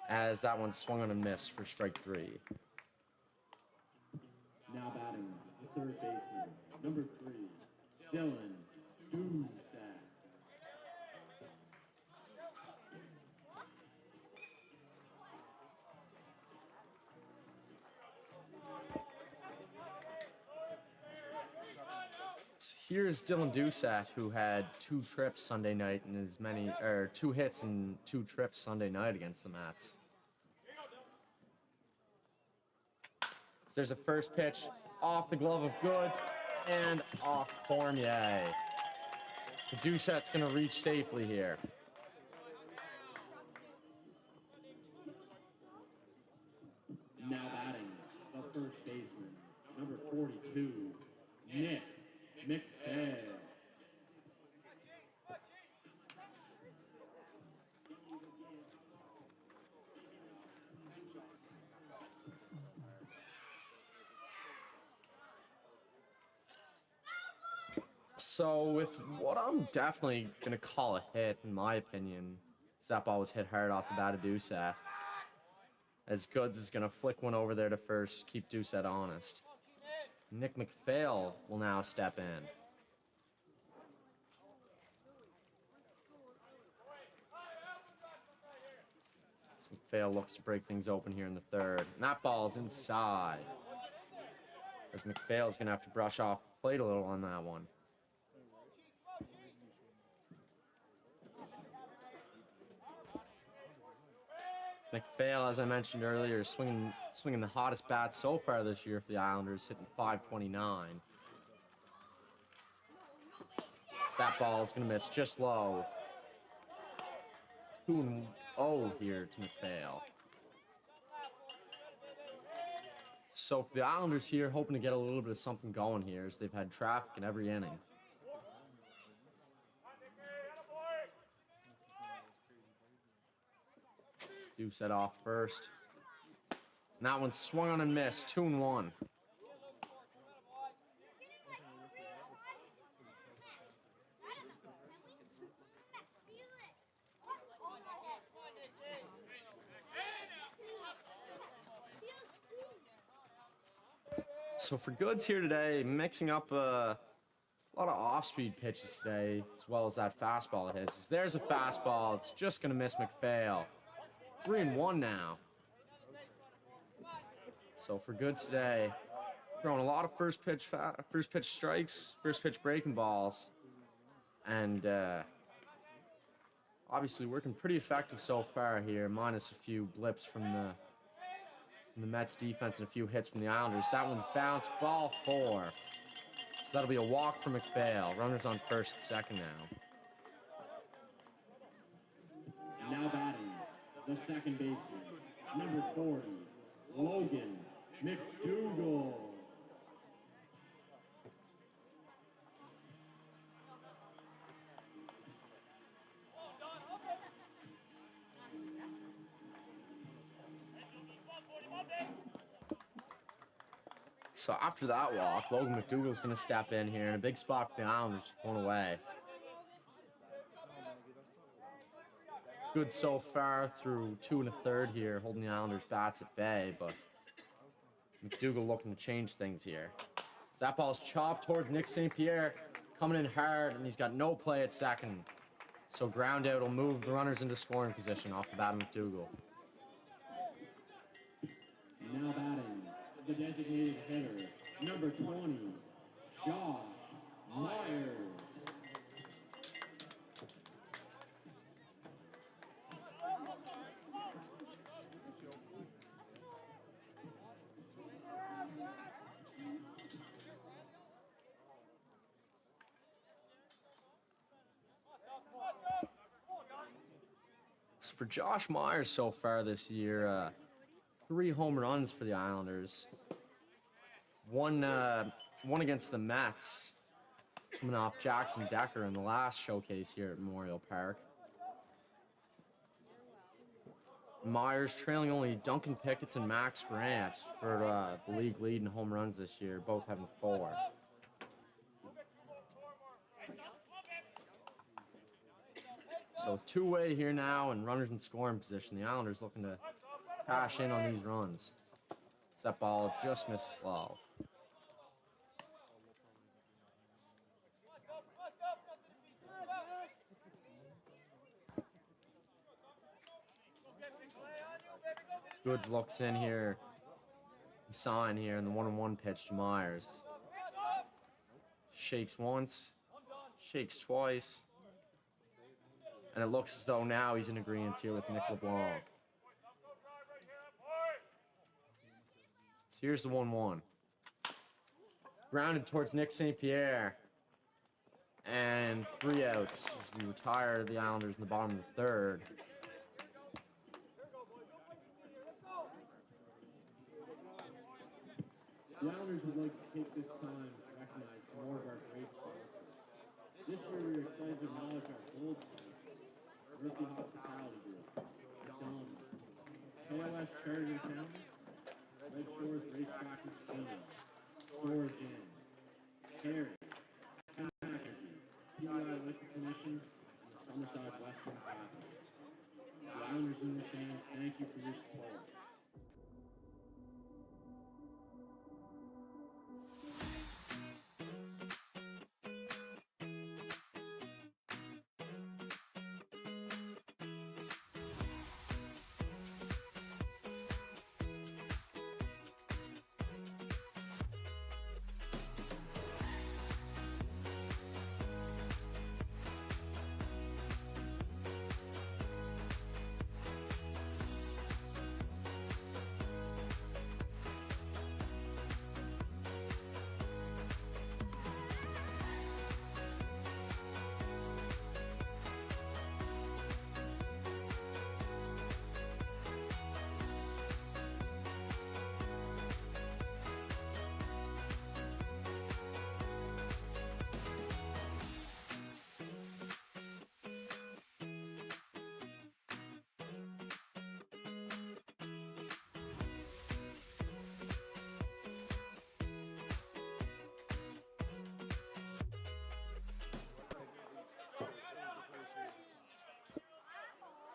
as that one swung on and missed for strike three. Now batting the third baseman, number 3, Dylan Duzak. Here's Dylan Dusat, who had 2 trips Sunday night and 2 hits and 2 trips Sunday night against the Mets. So there's a first pitch off the glove of Goods and off Cormier. So Dusat's going to reach safely here. Now batting the first baseman, number 42, Nick McPhail. So with what I'm definitely going to call a hit, in my opinion, that ball was hit hard off the bat of Dusat, as Goods is going to flick one over there to first, keep Dusat honest. Nick McPhail will now step in. So McPhail looks to break things open here in the third. And that ball's inside, as McPhail's going to have to brush off the plate a little on that one. McPhail, as I mentioned earlier, swinging the hottest bat so far this year for the Islanders, hitting .529. So that ball is going to miss just low. 2-0 here to McPhail. So for the Islanders here, hoping to get a little bit of something going here, as they've had traffic in every inning. Dusat off first. And that one swung on and missed. 2-1. So for Goods here today, mixing up a lot of off-speed pitches today, as well as that fastball of his. There's a fastball. It's just going to miss McPhail. 3-1 now. So for Goods today, throwing a lot of first pitch strikes, first pitch breaking balls, and obviously working pretty effective so far here, minus a few blips from the Mets defense and a few hits from the Islanders. That one's bounced, ball 4. So that'll be a walk for McPhail. Runners on first and second now. Now batting the second baseman, number 40, Logan McDougall. So after that walk, Logan McDougall's going to step in here in a big spot for the Islanders, one away. Good so far through 2 1/3 here, holding the Islanders' bats at bay, but McDougall looking to change things here. So that ball's chopped towards Nick St. Pierre, coming in hard, and he's got no play at second. So ground out will move the runners into scoring position off the bat of McDougall. Now batting the designated hitter, number 20, Josh Myers. So for Josh Myers so far this year, 3 home runs for the Islanders. One against the Mets, coming off Jackson Decker in the last showcase here at Memorial Park. Myers trailing only Duncan Pickett's and Max Grant for the league lead in home runs this year, both having 4. So 2-way here now and runners in scoring position. The Islanders looking to cash in on these runs. That ball just misses low. Goods looks in here. The sign here and the 1-1 pitch to Myers. Shakes once, shakes twice. And it looks as though now he's in agreement here with Nick LeBlanc. So here's the 1-1. Grounded towards Nick St. Pierre. And 3 outs as we retire the Islanders in the bottom of the 3rd. The Islanders would like to take this time to recognize some more of our great sponsors. This year we are excited to acknowledge our gold sponsors, Earthy Hospitality Group, McDonald's, KOS Charity Accountants, Red Shores Racetrack and Casino, Storage Inn, Carey, Ken McAfee, PEI Liquor Commission, and the Summerside Western Capitals. The Islanders and their fans, thank you for your support.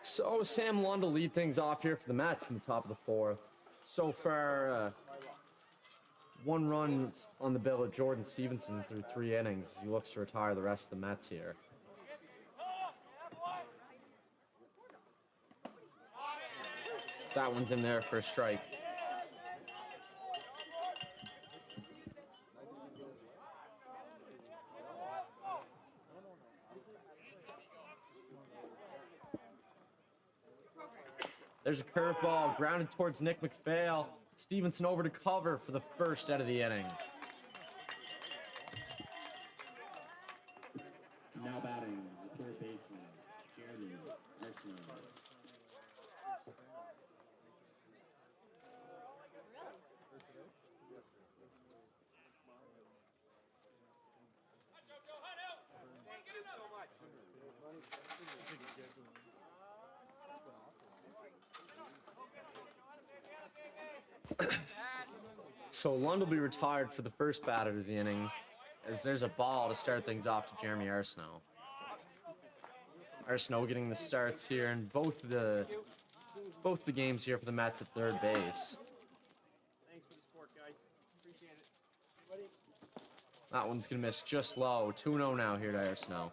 So Sam Lund will lead things off here for the Mets in the top of the 4th. So far, 1 run on the bill of Jordan Stevenson through 3 innings as he looks to retire the rest of the Mets here. So that one's in there for a strike. There's a curveball grounded towards Nick McPhail. Stevenson over to cover for the first out of the inning. Now batting, the 3rd baseman, Jeremy Arsenault. So Lund will be retired for the first batter of the inning, as there's a ball to start things off to Jeremy Arsenault. Arsenault getting the starts here in both the games here for the Mets at 3rd base. Thanks for the support, guys. Appreciate it. That one's gonna miss just low. 2-0 now here to Arsenault.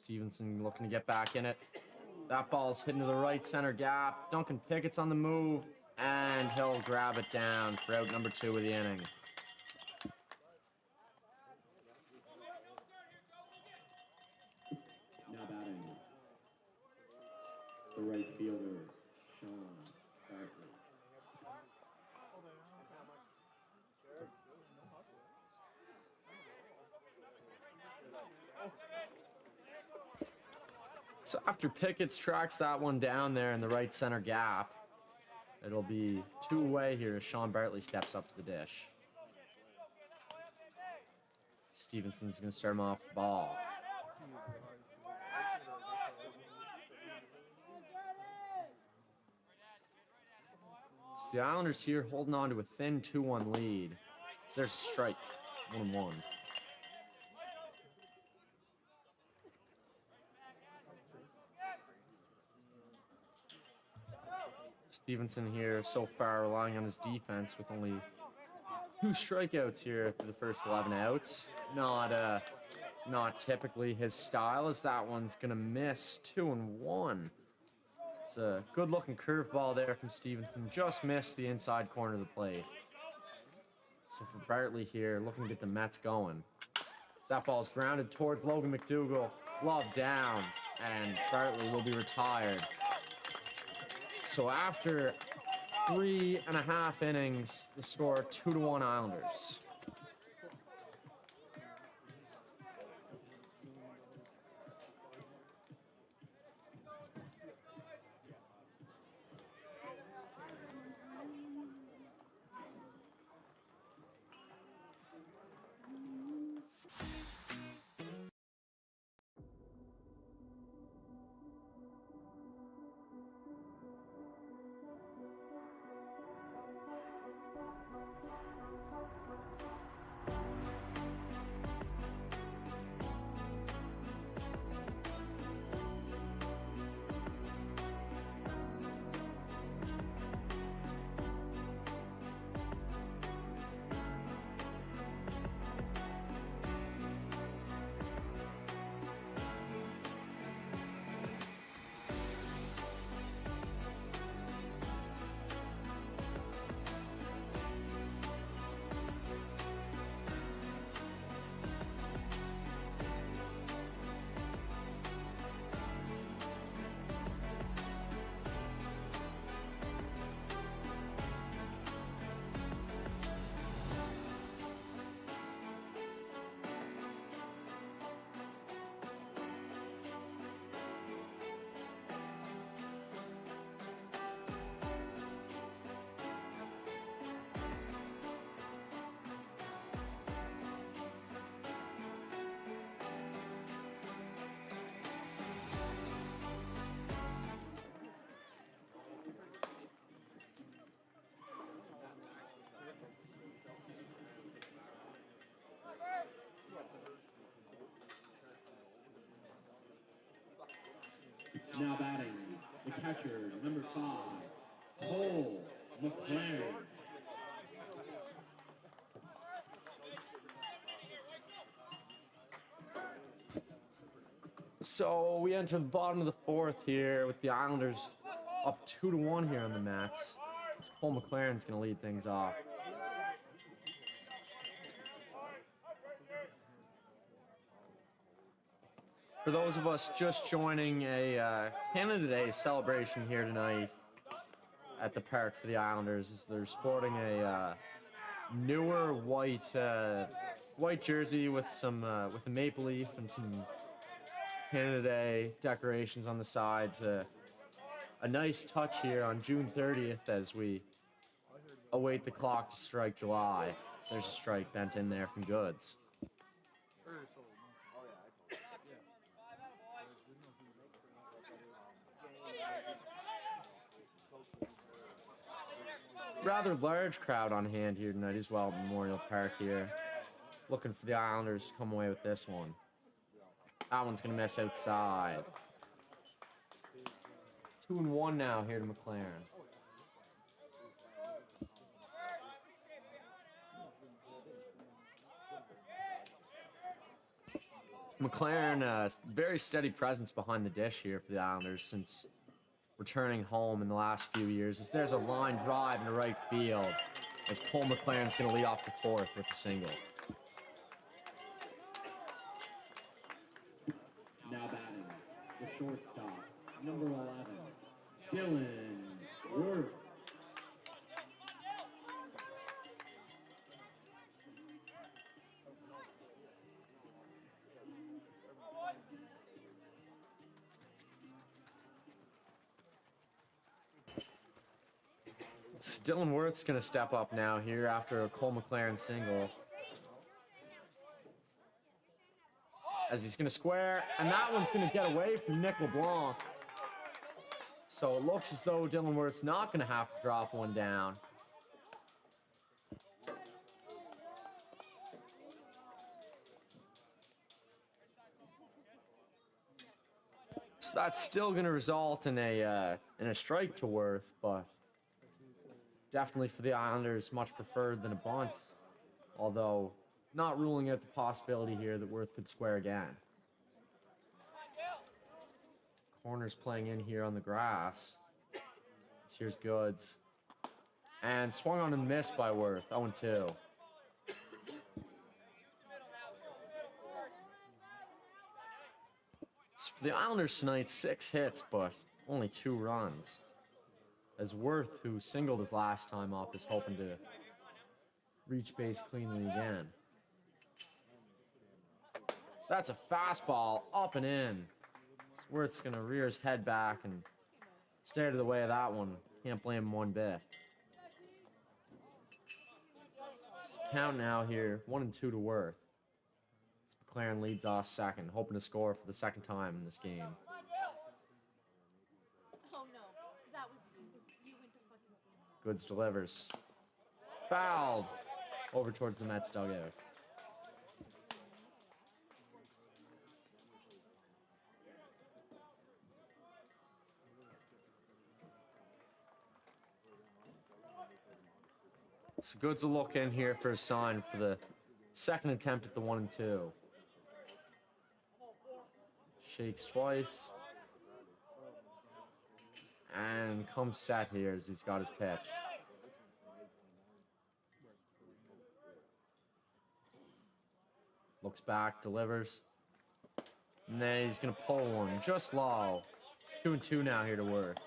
Stevenson looking to get back in it. That ball's hitting to the right center gap. Duncan Pickett's on the move, and he'll grab it down for out number 2 of the inning. Now batting, the right fielder, Sean Bartley. So after Pickett tracks that one down there in the right center gap, it'll be 2 away here as Sean Bartley steps up to the dish. Stevenson's going to start him off the ball. So the Islanders here holding on to a thin 2-1 lead. So there's a strike, 1-1. Stevenson here so far relying on his defense with only 2 strikeouts here for the first 11 outs. Not typically his style, as that one's gonna miss 2-1. It's a good looking curveball there from Stevenson, just missed the inside corner of the plate. So for Bartley here, looking to get the Mets going. So that ball's grounded towards Logan McDougall, glove down, and Bartley will be retired. So after 3.5 innings, the score 2-1 Islanders. Now batting, the catcher, number 5, Cole McLaren. So we enter the bottom of the 4th here with the Islanders up 2-1 here on the Mets. So Cole McLaren's going to lead things off. For those of us just joining a Canada Day celebration here tonight at the park for the Islanders, is they're sporting a newer white jersey with with a maple leaf and some Canada Day decorations on the sides. A nice touch here on June 30th as we await the clock to strike July. So there's a strike bent in there from Goods. Rather large crowd on hand here tonight as well at Memorial Park here. Looking for the Islanders to come away with this one. That one's going to miss outside. 2-1 now here to McLaren. McLaren, very steady presence behind the dish here for the Islanders since returning home in the last few years. As there's a line drive into right field, as Cole McLaren's going to lead off the fourth with a single. Now batting, the shortstop, number 11, Dylan Worth. Dylan Worth's going to step up now here after a Cole McLaren single. As he's going to square, and that one's going to get away from Nick LeBlanc. So it looks as though Dylan Worth's not going to have to drop one down. So that's still going to result in a strike to Worth, but definitely for the Islanders, much preferred than a bunt. Although, not ruling out the possibility here that Worth could square again. Corner's playing in here on the grass. Here's Goods. And swung on and missed by Worth, 0-2. So for the Islanders tonight, 6 hits, but only 2 runs. As Worth, who singled his last time up, is hoping to reach base cleanly again. So that's a fastball up and in. Worth's going to rear his head back and stare to the way of that one. Can't blame him one bit. It's the count now here, 1-2 to Worth. McLaren leads off second, hoping to score for the second time in this game. Goods delivers. Fouled. Over towards the Mets dugout. So Goods will look in here for a sign for the second attempt at the 1-2. Shakes twice. And comes set here as he's got his pitch. Looks back, delivers. And then he's going to pull one just low. 2-2 now here to Worth.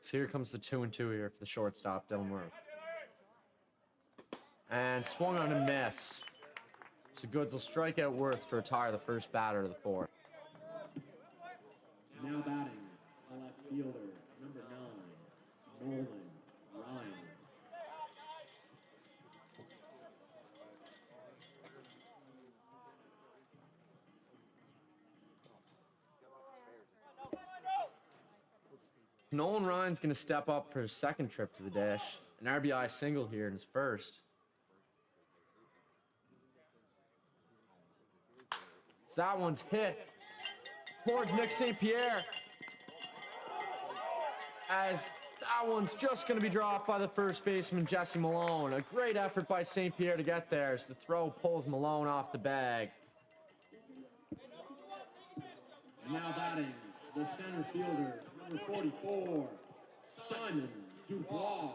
So here comes the 2-2 here for the shortstop, Dylan Worth. And swung on a miss. So Goods will strike out Worth to retire the first batter of the fourth. Now batting, a left fielder, number 9, Nolan Ryan. Nolan Ryan's going to step up for his second trip to the dish. An RBI single here in his first. So that one's hit towards Nick St. Pierre. As that one's just going to be dropped by the first baseman, Jesse Malone. A great effort by St. Pierre to get there as the throw pulls Malone off the bag. Now batting, the center fielder, number 44, Simon Dubois.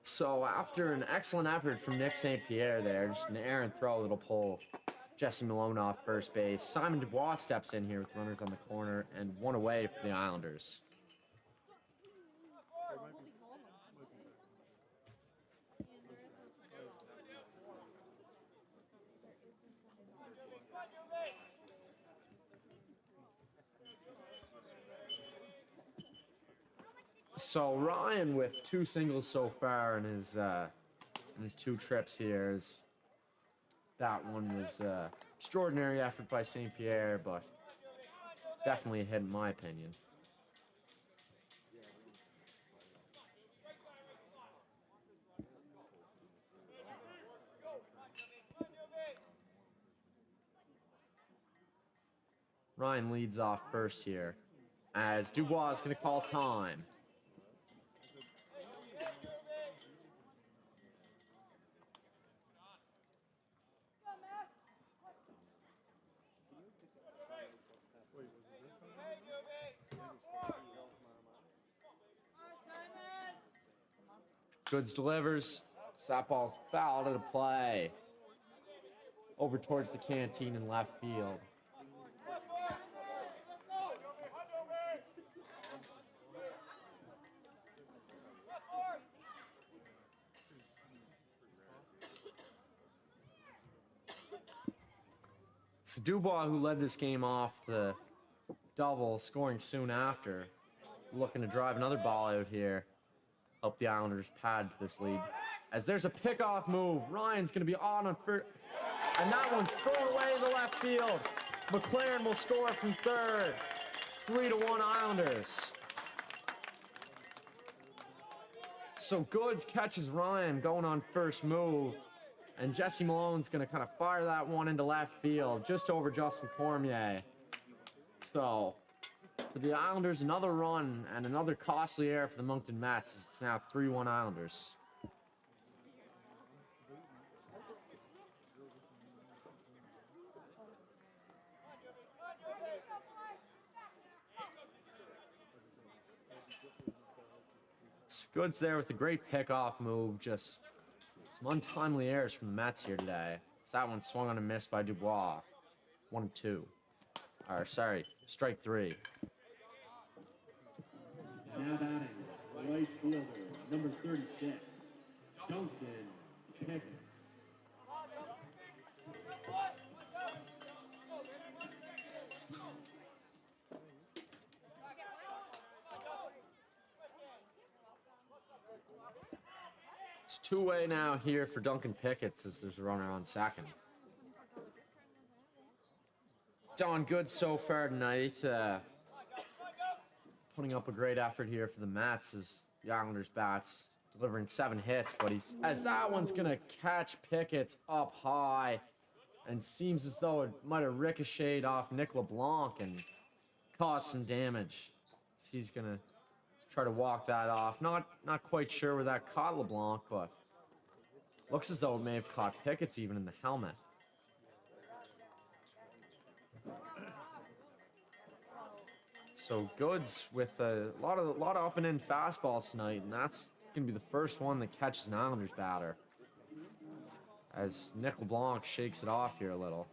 So after an excellent effort from Nick St. Pierre there, just an errant throw that'll pull Jesse Malone off first base, Simon Dubois steps in here with runners on the corner and one away for the Islanders. So Ryan with 2 singles so far in his 2 trips here. That one was extraordinary effort by St. Pierre, but definitely a hit in my opinion. Ryan leads off first here, as Dubois is going to call time. Goods delivers. So that ball's fouled out of play. Over towards the canteen in left field. So Dubois, who led this game off the double, scoring soon after, looking to drive another ball out here. Help the Islanders pad to this lead. As there's a pickoff move, Ryan's going to be on first, and that one's thrown away in the left field. McLaren will score from third. 3-1 Islanders. So Goods catches Ryan going on first move, and Jesse Malone's going to kind of fire that one into left field, just over Justin Cormier. So for the Islanders, another run and another costly error for the Moncton Mets. It's now 3-1 Islanders. Goods there with a great pickoff move. Just some untimely errors from the Mets here today. So that one swung on a miss by Dubois. 1-2. Or sorry, strike 3. Now batting, right fielder, number 36, Duncan Pickens. It's 2-way now here for Duncan Pickett as there's a runner on second. Done good so far tonight. Putting up a great effort here for the Mets as the Islanders bats, delivering 7 hits, but as that one's gonna catch Pickett's up high, and seems as though it might have ricocheted off Nick LeBlanc and caused some damage. So he's gonna try to walk that off. Not quite sure where that caught LeBlanc, but looks as though it may have caught Pickett's even in the helmet. So Goods with a lot of up and in fastballs tonight, and that's gonna be the first one that catches an Islanders batter. As Nick LeBlanc shakes it off here a little.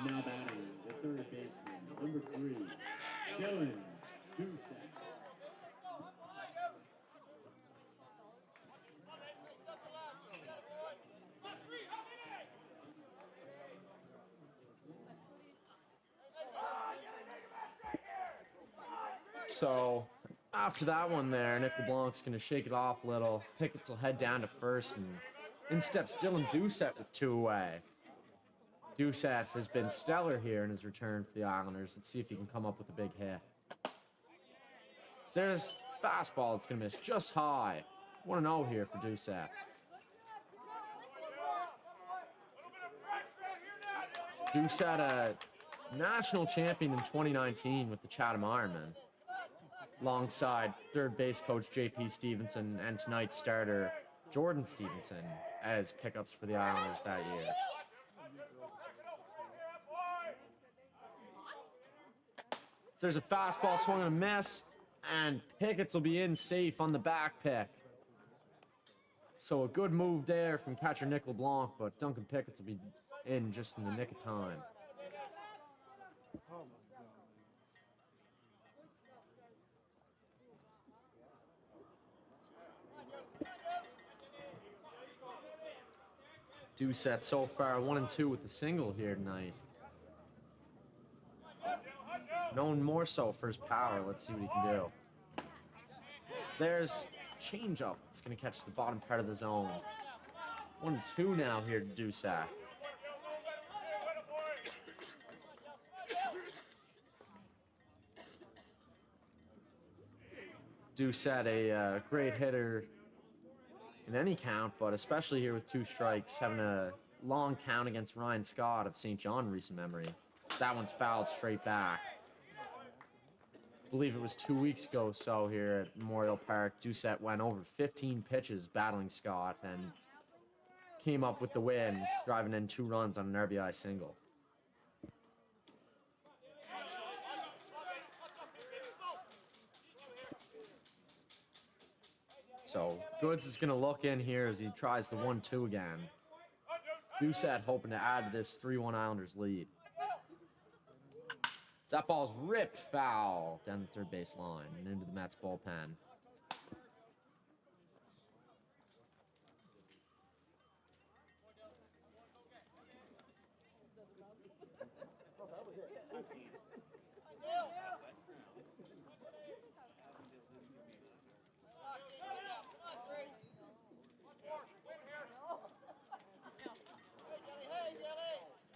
Now batting, the third baseman, number 3, Dylan Doucette. So after that one there, Nick LeBlanc's going to shake it off a little. Pickett's will head down to first, and in steps Dylan Doucette with 2 away. Doucette has been stellar here in his return for the Islanders. Let's see if he can come up with a big hit. So there's fastball. It's going to miss just high. 1-0 here for Doucette. Doucette, a national champion in 2019 with the Chatham Ironmen, alongside third base coach J.P. Stevenson and tonight's starter Jordan Stevenson as pickups for the Islanders that year. So there's a fastball swung and a miss, and Pickett's will be in safe on the back pick. So a good move there from catcher Nick LeBlanc, but Duncan Pickett's will be in just in the nick of time. Doucette so far 1-2 with the single here tonight. Known more so for his power. Let's see what he can do. So there's changeup. It's going to catch the bottom part of the zone. 1-2 now here to Doucette. Doucette, a great hitter in any count, but especially here with 2 strikes, having a long count against Ryan Scott of St. John in recent memory. That one's fouled straight back. I believe it was 2 weeks ago so here at Memorial Park. Doucette went over 15 pitches battling Scott and came up with the win, driving in 2 runs on an RBI single. So Goods is going to look in here as he tries the 1-2 again. Doucette hoping to add to this 3-1 Islanders lead. So that ball's ripped foul down the third base line and into the Mets bullpen.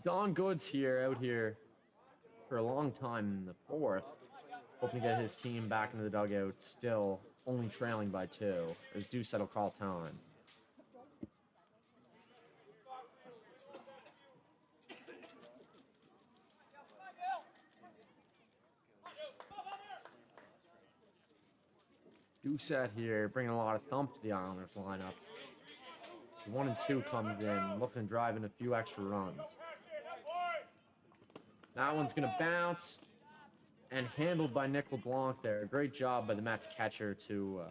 Don Goods here, out here for a long time in the 4th, hoping to get his team back into the dugout, still only trailing by 2, as Doucette will call time. Doucette here, bringing a lot of thump to the Islanders lineup. So 1-2 comes in, looking to drive in a few extra runs. That one's going to bounce and handled by Nick LeBlanc there. Great job by the Mets catcher to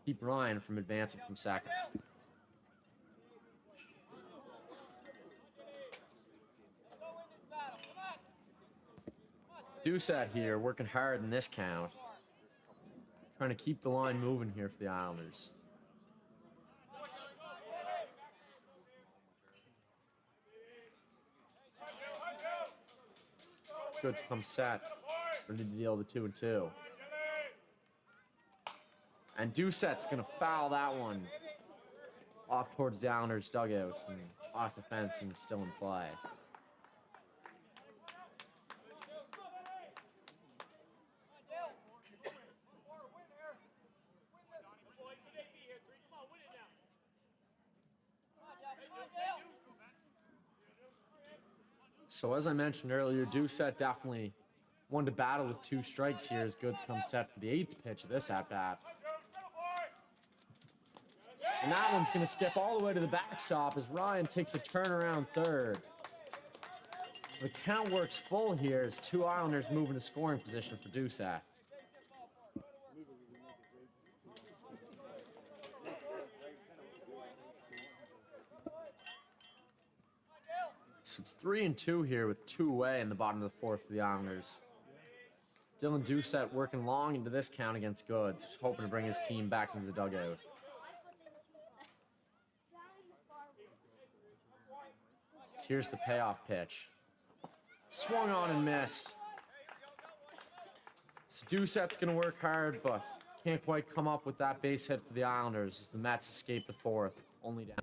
keep Ryan from advancing from second. Doucette here, working hard in this count. Trying to keep the line moving here for the Islanders. Goods comes set, ready to deal the 2-2. And Doucette's going to foul that one off towards the Islanders' dugout and off the fence and still in play. So as I mentioned earlier, Doucette definitely won to battle with 2 strikes here as Goods comes set for the 8th pitch of this at-bat. And that one's going to skip all the way to the backstop as Ryan takes a turnaround third. The count works full here as 2 Islanders move into scoring position for Doucette. So it's 3-2 here with 2 away in the bottom of the 4th for the Islanders. Dylan Doucette working long into this count against Goods, just hoping to bring his team back into the dugout. So here's the payoff pitch. Swung on and missed. So Doucette's going to work hard, but can't quite come up with that base hit for the Islanders as the Mets escape the 4th, only down.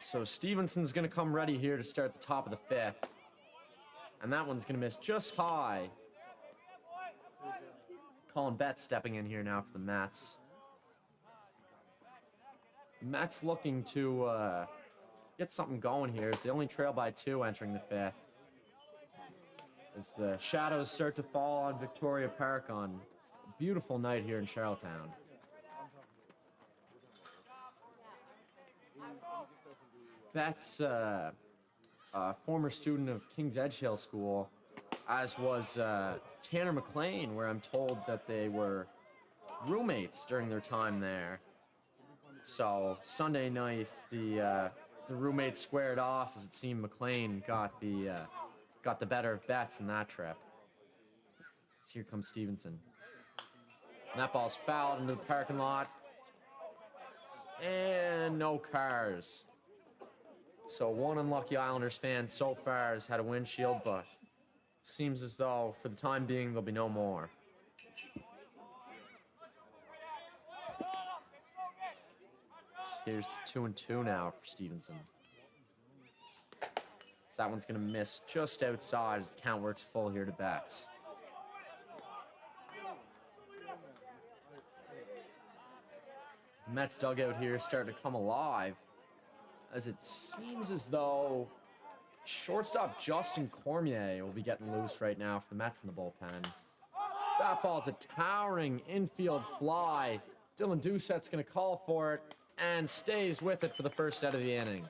So Stevenson's going to come ready here to start the top of the 5th. And that one's going to miss just high. Colin Betts stepping in here now for the Mets. The Mets looking to get something going here. It's the only trail by 2 entering the 5th. As the shadows start to fall on Victoria Park on a beautiful night here in Charlottetown. Betts, a former student of King's Edge Hill School, as was Tanner McLean, where I'm told that they were roommates during their time there. So Sunday night, the roommates squared off, as it seemed McLean got the better of Betts in that trip. So here comes Stevenson. And that ball's fouled into the parking lot. And no cars. So one unlucky Islanders fan so far has had a windshield, but seems as though for the time being there'll be no more. So here's the 2-2 now for Stevenson. So that one's going to miss just outside as the count works full here to Betts. The Mets dugout here starting to come alive, as it seems as though shortstop Justin Cormier will be getting loose right now for the Mets in the bullpen. That ball's a towering infield fly. Dylan Doucette's going to call for it and stays with it for the first out of the inning.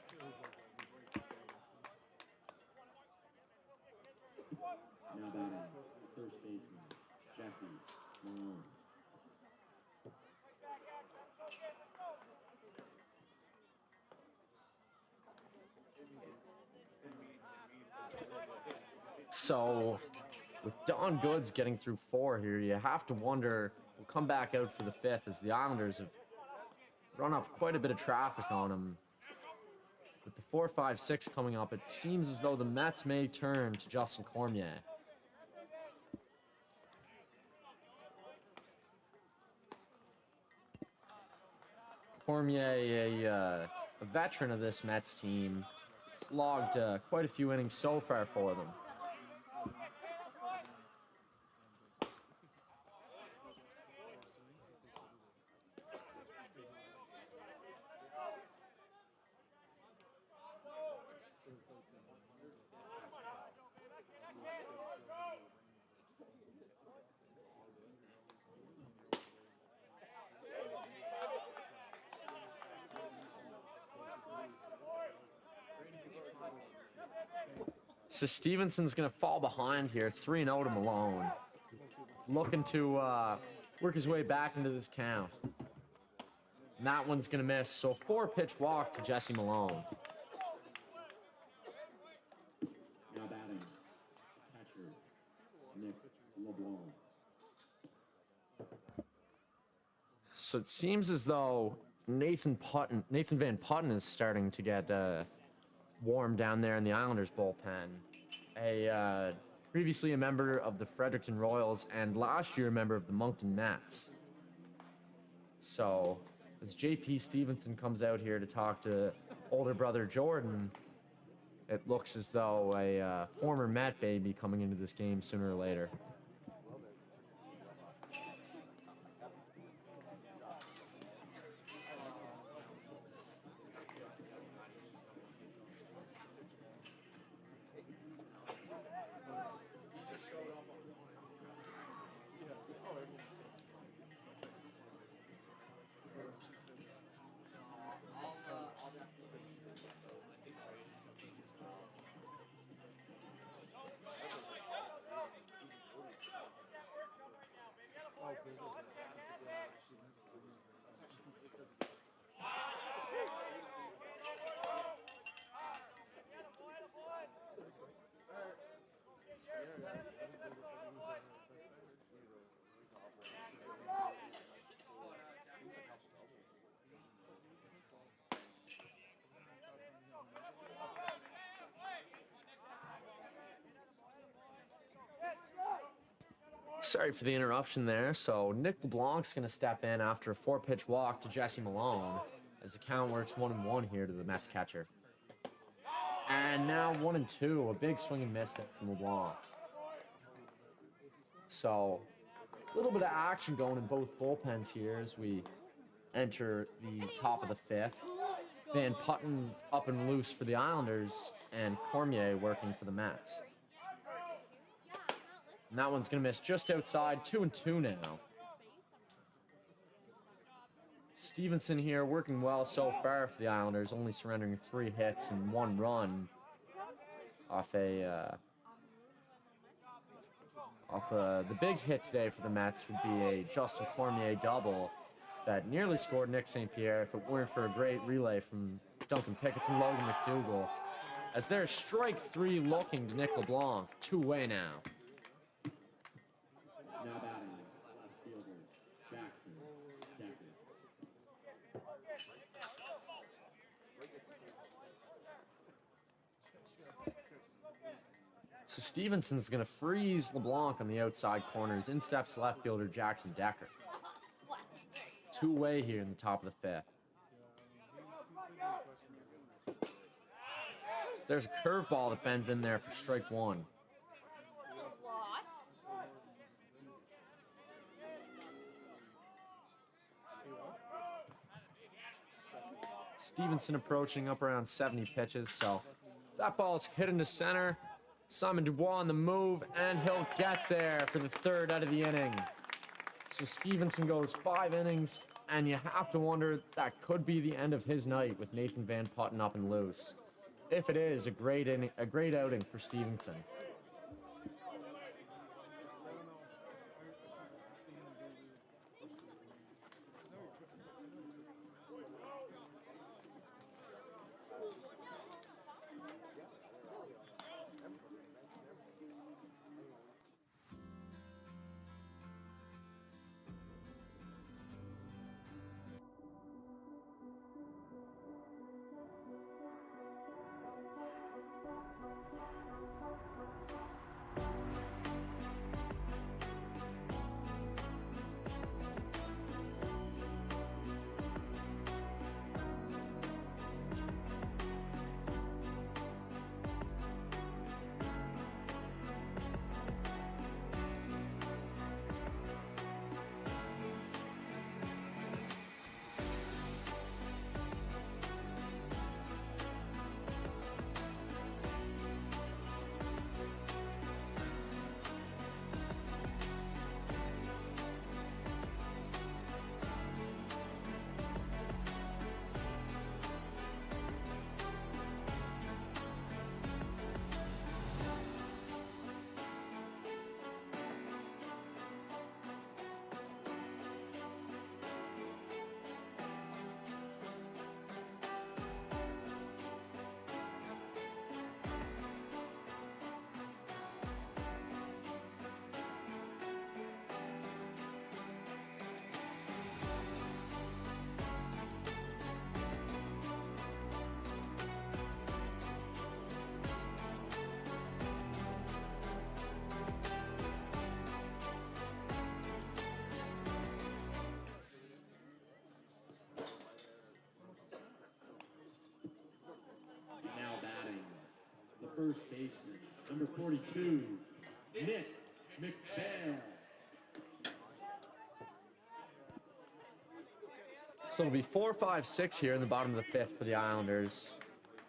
Now batting, first baseman, Jesse Malone. So, with Don Goods getting through 4 here, you have to wonder if we'll come back out for the 5th, as the Islanders have run up quite a bit of traffic on them. With the 4, 5, 6 coming up, it seems as though the Mets may turn to Justin Cormier. Cormier, a veteran of this Mets team, has logged quite a few innings so far for them. So Stevenson's going to fall behind here, 3-0 to Malone. Looking to work his way back into this count. And that one's going to miss, so 4-pitch walk to Jesse Malone. Now batting, catcher, Nick LeBlanc. So it seems as though Nathan Van Putten is starting to get warm down there in the Islanders bullpen. Previously a member of the Fredericton Royals and last year a member of the Moncton Mets. So as JP Stevenson comes out here to talk to older brother Jordan, it looks as though a former Met may be coming into this game sooner or later. Sorry for the interruption there. So Nick LeBlanc's going to step in after a 4-pitch walk to Jesse Malone as the count works 1-1 here to the Mets catcher. And now 1-2, a big swing and miss from LeBlanc. So, a little bit of action going in both bullpens here as we enter the top of the fifth. Van Putten up and loose for the Islanders, and Cormier working for the Mets. And that one's going to miss just outside, 2-2 now. Stevenson here working well so far for the Islanders, only surrendering 3 hits and 1 run off the big hit today for the Mets would be a Justin Cormier double that nearly scored Nick St. Pierre if it weren't for a great relay from Duncan Pickett and Logan McDougall. As there's strike 3 looking to Nick LeBlanc, 2-away now. Now batting, left fielder, Jackson, Decker. So Stevenson's going to freeze LeBlanc on the outside corners. In steps left fielder Jackson Decker. 2-away here in the top of the fifth. So there's a curveball that bends in there for strike 1. Stevenson approaching up around 70 pitches, so that ball's hit into center. Simon Dubois on the move, and he'll get there for the 3rd out of the inning. So Stevenson goes 5 innings, and you have to wonder that could be the end of his night with Nathan Van Putten up and loose. If it is, a great outing for Stevenson. First baseman, number 42, Nick McPhail. So it'll be 4-5-6 here in the bottom of the fifth for the Islanders.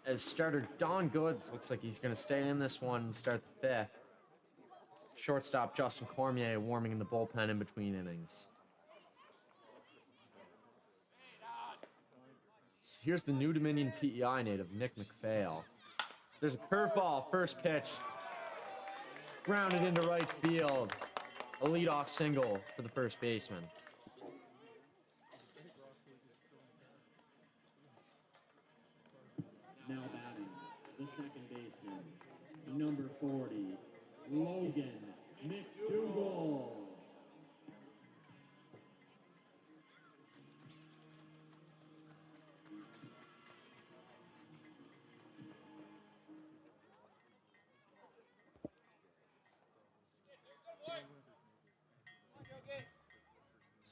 As starter Don Goods looks like he's going to stay in this one and start the fifth. Shortstop Justin Cormier warming in the bullpen in between innings. So here's the New Dominion PEI native, Nick McPhail. There's a curveball, first pitch. Grounded into right field. A leadoff single for the first baseman. Now batting, the second baseman, number 40, Logan McDougall.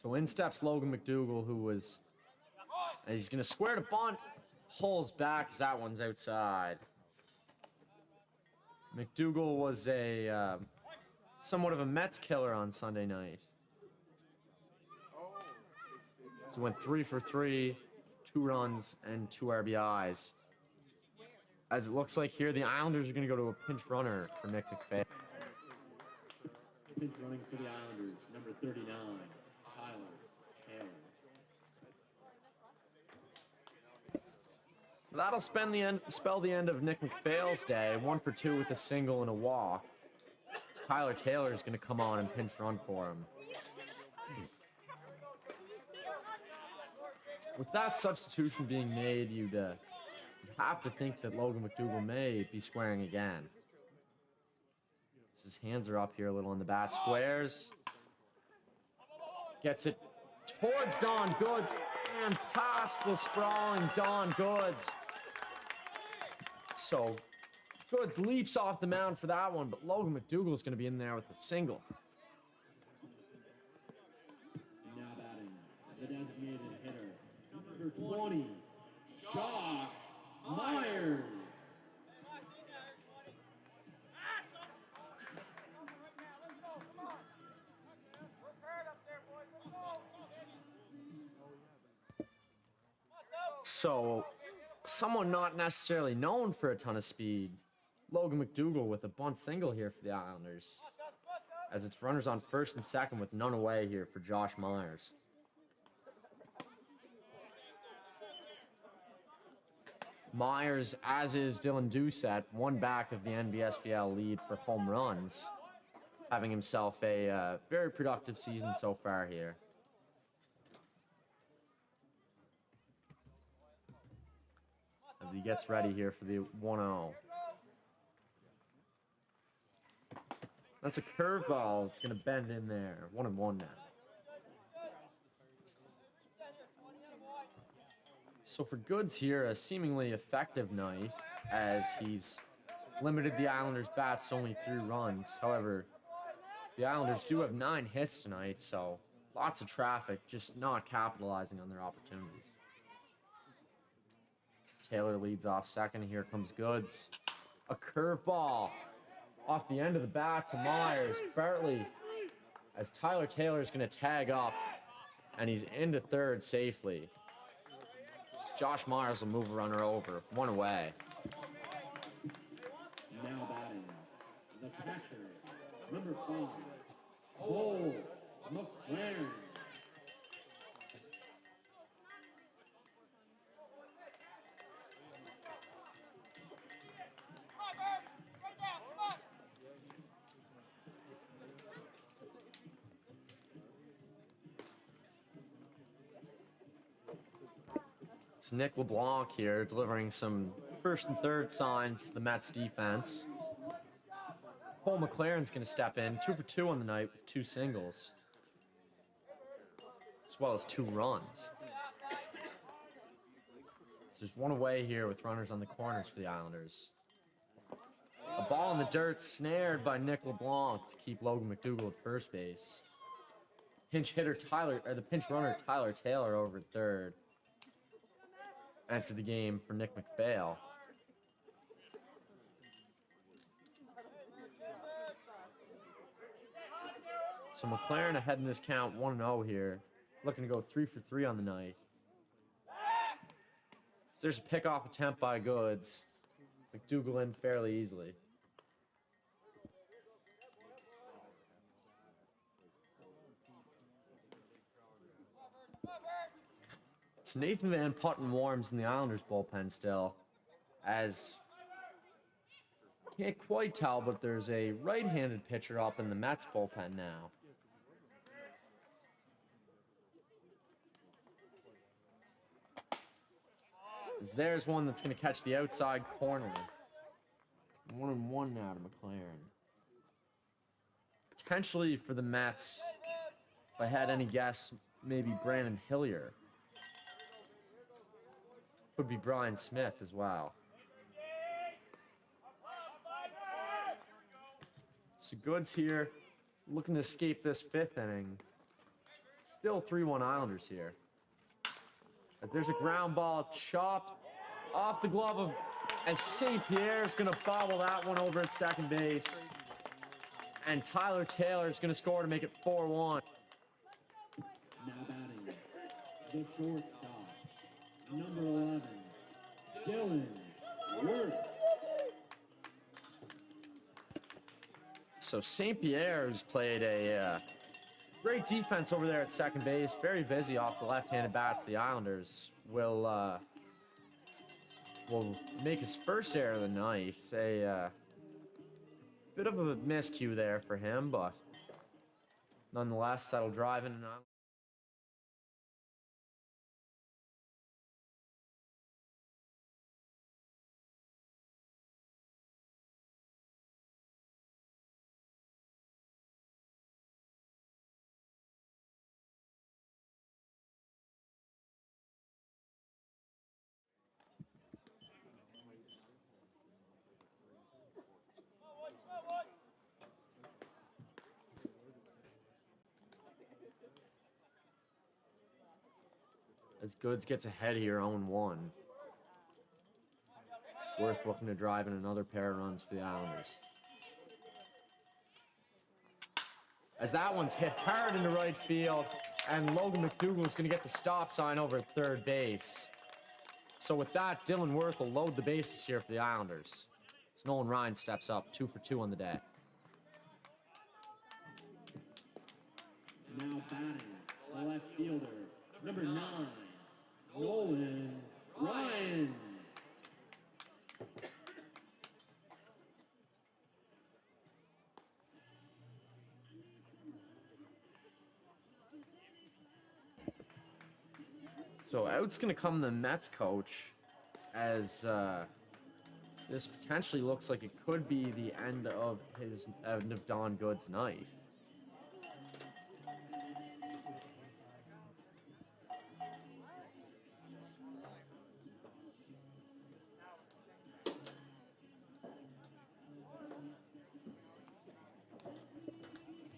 So in steps Logan McDougall, who was... He's going to square to bunt. Pulls back as that one's outside. McDougal was a somewhat of a Mets killer on Sunday night. So went 3 for 3, 2 runs, and 2 RBIs. As it looks like here, the Islanders are going to go to a pinch runner for Nick McPhail. Pinch running for the Islanders, number 39, Tyler Taylor. So that'll spell the end of Nick McPhail's day. 1 for 2 with a single and a walk. So Tyler Taylor is going to come on and pinch run for him. With that substitution being made, you'd have to think that Logan McDougal may be squaring again. His hands are up here a little on the bat. Squares. Gets it towards Don Goods and past the sprawling Don Goods. So Goods leaps off the mound for that one, but Logan McDougal is going to be in there with a single. Now batting, the designated hitter, number 20, Josh Myers. So, someone not necessarily known for a ton of speed, Logan McDougal with a bunt single here for the Islanders. As it's runners on first and second with none away here for Josh Myers. Myers, as is Dylan Doucette, one back of the NBSBL lead for home runs, having himself a very productive season so far here. As he gets ready here for the 1-0. That's a curveball. It's going to bend in there. 1-1 now. So for Goods here, a seemingly effective night as he's limited the Islanders' bats to only 3 runs. However, the Islanders do have 9 hits tonight, so lots of traffic, just not capitalizing on their opportunities. Taylor leads off second. Here comes Goods. A curveball off the end of the bat to Myers. Bartley, as Tyler Taylor is going to tag up, and he's into third safely. So Josh Myers will move a runner over. 1 away. Now batting, the catcher, number 5, Cole McLaren. It's Nick LeBlanc here delivering some first and third signs to the Mets defense. Cole McLaren's going to step in, 2 for 2 on the night with 2 singles, as well as 2 runs. So there's 1 away here with runners on the corners for the Islanders. A ball in the dirt snared by Nick LeBlanc to keep Logan McDougal at first base. Pinch runner Tyler Taylor over at third. After the game for Nick McPhail. So McLaren ahead in this count 1-0 here. Looking to go 3 for 3 on the night. So there's a pickoff attempt by Goods. McDougal in fairly easily. So Nathan Van Putten warms in the Islanders bullpen still, as can't quite tell, but there's a right-handed pitcher up in the Mets bullpen now. As there's one that's going to catch the outside corner. 1-1 now to McLaren. Potentially for the Mets, if I had any guess, maybe Brandon Hillier. Could be Brian Smith as well. So Goods here, looking to escape this 5th inning. Still 3-1 Islanders here. As there's a ground ball chopped off the glove of as St. Pierre's going to bobble that one over at second base. And Tyler Taylor's going to score to make it 4-1. Now batting, the shortstop, number 11, Dylan Worth. So St. Pierre's played a great defense over there at second base. Very busy off the left-handed bats. The Islanders will make his first error of the night. A bit of a miscue there for him, but nonetheless, that'll drive in an Island. As Goods gets ahead here, 0-1. Worth looking to drive in another pair of runs for the Islanders. As that one's hit hard into right field, and Logan McDougall is going to get the stop sign over at third base. So with that, Dylan Worth will load the bases here for the Islanders. As Nolan Ryan steps up, 2 for 2 on the day. Now batting, the left fielder, number 9, Nolan Ryan. So out's going to come the Mets coach, as this potentially looks like it could be the end of Don Goods' night.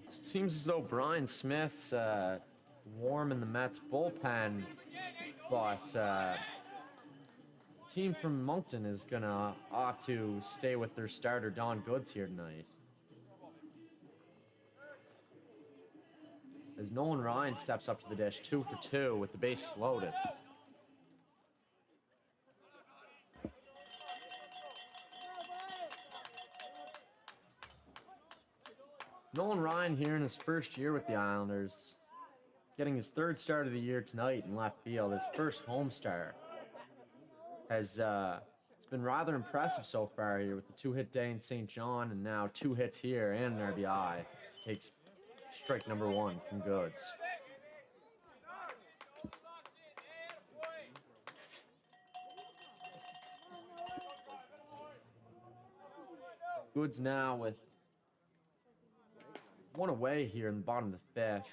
It seems as though Brian Smith's warm in the Mets bullpen, but the team from Moncton is gonna opt to stay with their starter Don Goods here tonight. As Nolan Ryan steps up to the dish, 2 for 2 with the bases loaded. Nolan Ryan here in his first year with the Islanders, getting his 3rd start of the year tonight in left field, his first home start. It's been rather impressive so far here with the 2-hit day in St. John and now 2 hits here and an RBI. This takes strike number 1 from Goods. Goods now with 1 away here in the bottom of the 5th.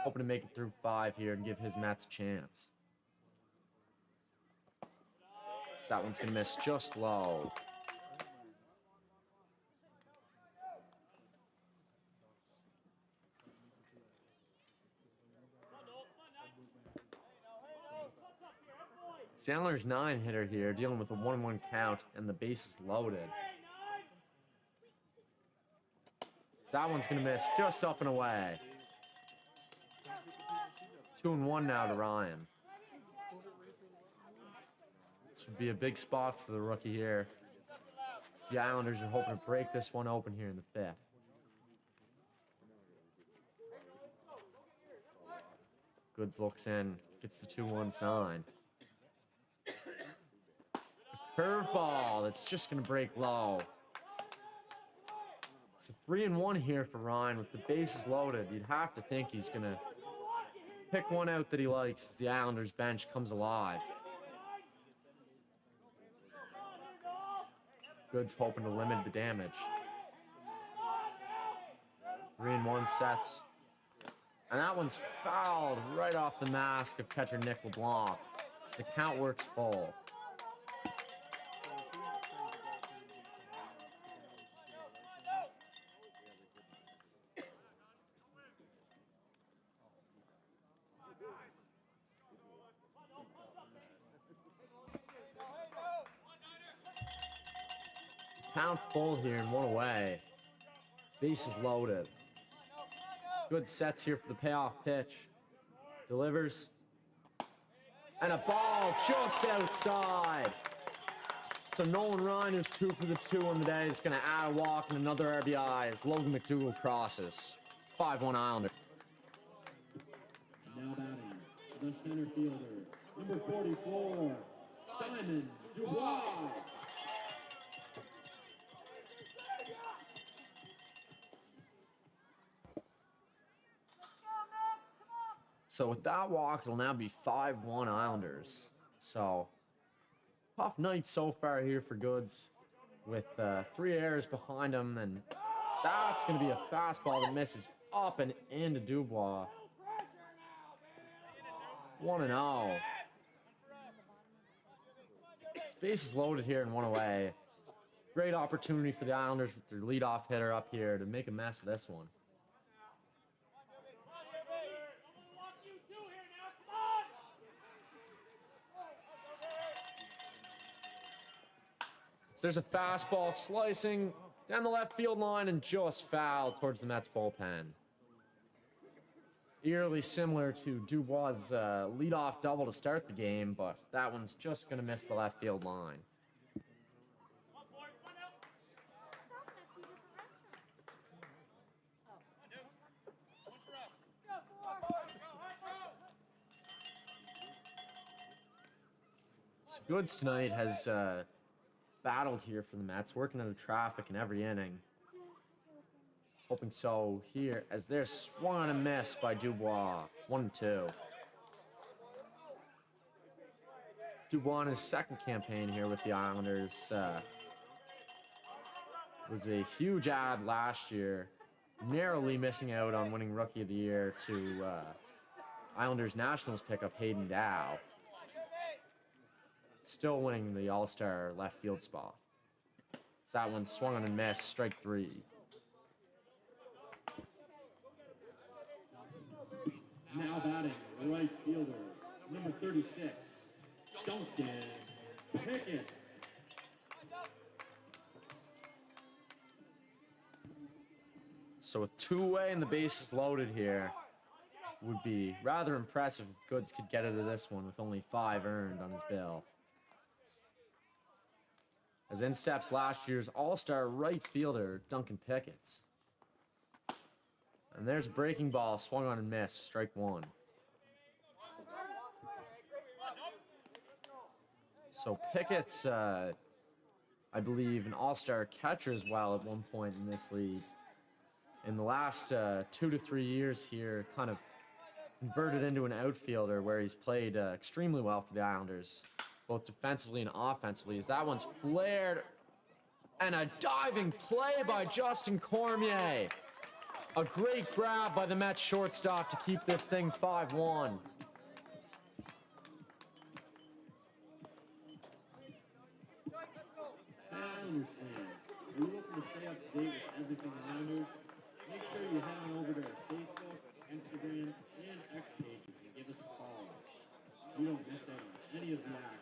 Hoping to make it through 5 here and give his Mets a chance. So that one's going to miss just low. Sandler's 9-hitter here, dealing with a 1-1 count and the bases loaded. So that one's going to miss just up and away. 2-1 now to Ryan. This would be a big spot for the rookie here. The Islanders are hoping to break this one open here in the 5th. Goods looks in, gets the 2-1 sign. A curveball that's just going to break low. It's a 3-1 here for Ryan with the bases loaded. You'd have to think he's going to pick one out that he likes as the Islanders bench comes alive. Goods hoping to limit the damage. 3-1 sets. And that one's fouled right off the mask of catcher Nick LeBlanc. So the count works full. Count full here and one away. Bases loaded. Good sets here for the payoff pitch. Delivers. And a ball just outside. So Nolan Ryan, who's 2 for the 2 on the day, is going to add a walk and another RBI as Logan McDougall crosses. 5-1 Islander. Now batting, the center fielder, number 44, Simon Dubois. So with that walk, it'll now be 5-1 Islanders. So tough night so far here for Goods with 3 errors behind him, and that's going to be a fastball that misses up and into Dubois. 1-0. Space is loaded here and one away. Great opportunity for the Islanders with their leadoff hitter up here to make a mess of this one. So there's a fastball slicing down the left field line and just fouled towards the Mets bullpen. Eerily similar to Dubois' leadoff double to start the game, but that one's just going to miss the left field line. So Goods tonight has battled here for the Mets, working under traffic in every inning. Hoping so here as they're swung on a miss by Dubois. 1-2. Dubois in his second campaign here with the Islanders was a huge ad last year, narrowly missing out on winning Rookie of the Year to Islanders Nationals pickup Hayden Dow. Still winning the All-Star left field spot. So that one swung on and missed, strike 3. Now batting, right fielder, number 36, Duncan Pickett. So with 2 away and the bases loaded here, would be rather impressive if Goods could get out of this one with only 5 earned on his bill. As in steps last year's All-Star right fielder, Duncan Pickett. And there's a breaking ball, swung on and missed, strike 1. So Pickett's, I believe, an all-star catcher as well at one point in this league. In the last 2 to 3 years here, kind of converted into an outfielder where he's played extremely well for the Islanders, both defensively and offensively, as that one's flared. And a diving play by Justin Cormier. A great grab by the Mets shortstop to keep this thing 5-1. Islanders fans, are you looking to stay up to date with everything Islanders? Make sure you head on over to our Facebook, Instagram, and X pages and give us a follow. So you don't miss out on any of the action.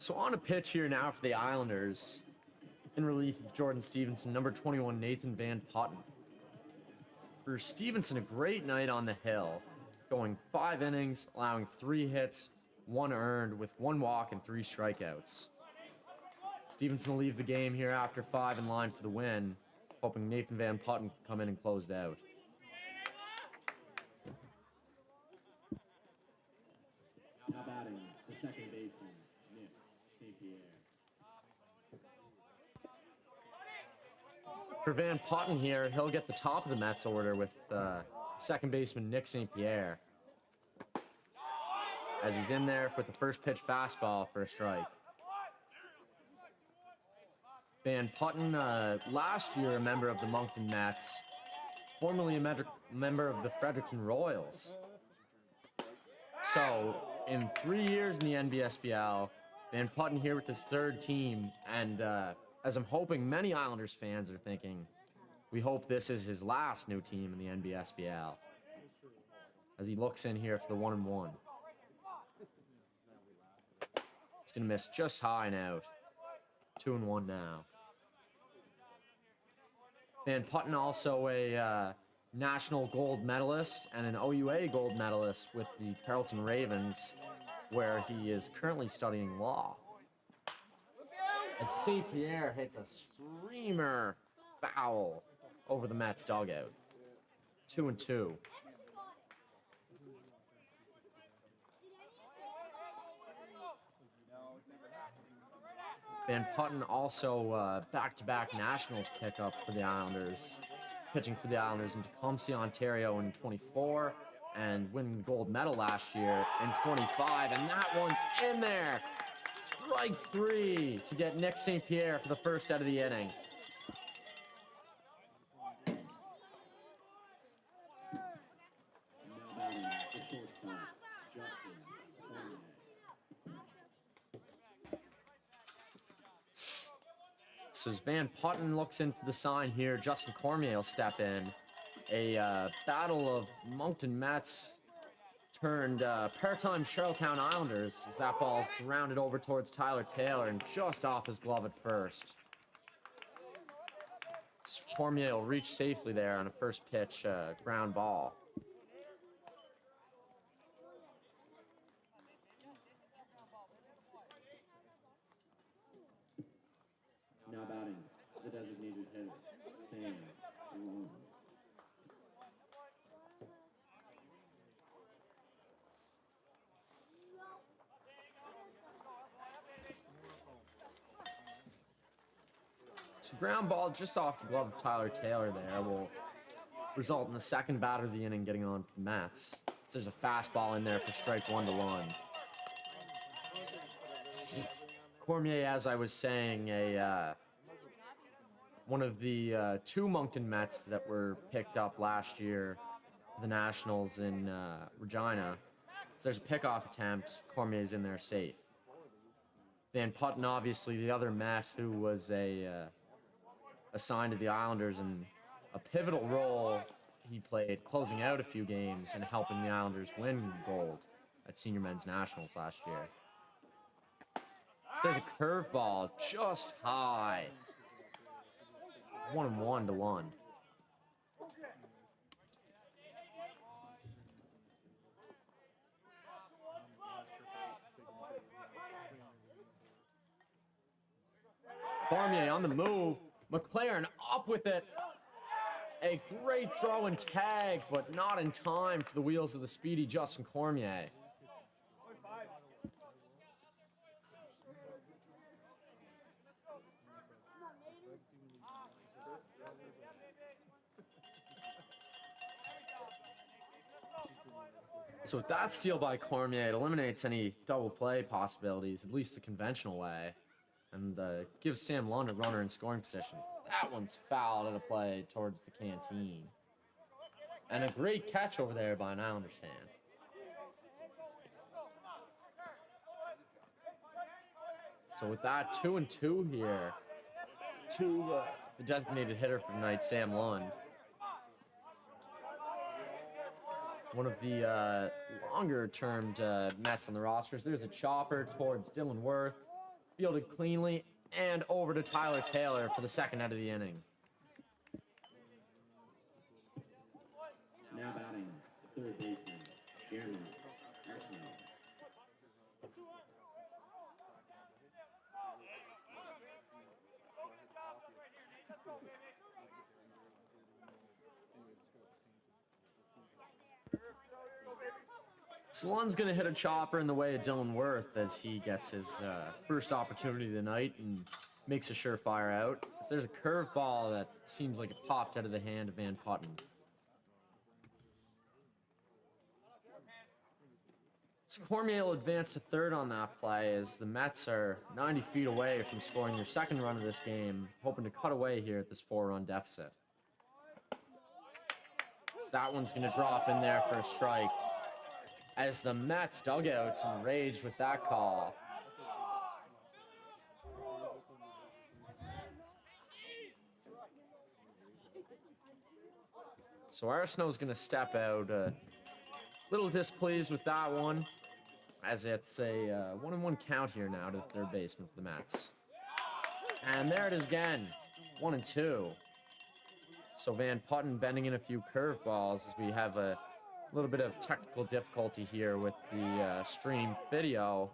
So on a pitch here now for the Islanders, in relief of Jordan Stevenson, number 21, Nathan Van Putten. For Stevenson, a great night on the hill, going 5 innings, allowing 3 hits, 1 earned, with 1 walk and 3 strikeouts. Stevenson will leave the game here after 5 in line for the win, hoping Nathan Van Putten can come in and close it out. Now batting, the second baseman, Nick St. Pierre. For Van Putten here, he'll get the top of the Mets order with second baseman Nick St. Pierre, as he's in there for the first pitch fastball for a strike. Van Putten, last year a member of the Moncton Mets, formerly a member of the Fredericton Royals. So, in 3 years in the NBSBL, Van Putten here with his 3rd team, and as I'm hoping many Islanders fans are thinking, we hope this is his last new team in the NBSBL, as he looks in here for the 1-1. He's going to miss just high and out. 2-1 now. Van Putten also a national gold medalist and an OUA gold medalist with the Carleton Ravens, where he is currently studying law. As St. Pierre hits a screamer foul over the Mets dugout. 2-2. Van Putten also back-to-back Nationals pickup for the Islanders, pitching for the Islanders in Tecumseh, Ontario in 24, and winning the gold medal last year in 25, and that one's in there. Strike 3 to get Nick St. Pierre for the first out of the inning. Now batting, the shortstop, Justin Cormier. So as Van Putten looks in for the sign here, Justin Cormier will step in. A battle of Moncton Mets turned part-time Charlottetown Islanders, as that ball grounded over towards Tyler Taylor and just off his glove at first. Cormier will reach safely there on a first pitch ground ball. Now batting, the designated hitter, Sam Lund. So ground ball just off the glove of Tyler Taylor there will result in the second batter of the inning getting on for the Mets. So there's a fastball in there for strike 1 to Lund. Cormier, as I was saying, one of the 2 Moncton Mets that were picked up last year for the Nationals in Regina. So there's a pickoff attempt. Cormier's in there safe. Van Putten, obviously, the other Met who was assigned to the Islanders, and a pivotal role he played closing out a few games and helping the Islanders win gold at Senior Men's Nationals last year. So there's a curveball just high. 1-1 to Lund. Cormier on the move. McLaren up with it. A great throw and tag, but not in time for the wheels of the speedy Justin Cormier. So with that steal by Cormier, it eliminates any double play possibilities, at least the conventional way, and gives Sam Lund a runner in scoring position. That one's fouled at a play towards the canteen. And a great catch over there by an Islanders fan. So with that, 2-2 here to the designated hitter for tonight, Sam Lund. One of the longer-termed Mets on the rosters. There's a chopper towards Dylan Worth. fielded cleanly, and over to Tyler Taylor for the second out of the inning. Now batting, the third baseman, Jeremy Arsenault. Salon's going to hit a chopper in the way of Dylan Worth as he gets his first opportunity of the night and makes a surefire out. So there's a curveball that seems like it popped out of the hand of Van Putten. So Cormier will advance to third on that play as the Mets are 90 feet away from scoring their second run of this game, hoping to cut away here at this 4-run deficit. So that one's going to drop in there for a strike, as the Mets dugout's enraged with that call. So Arsenault's going to step out, a little displeased with that one, as it's a 1-1 count here now to the third baseman for the Mets. And there it is again, 1-2. So Van Putten bending in a few curveballs as we have a little bit of technical difficulty here with the stream video,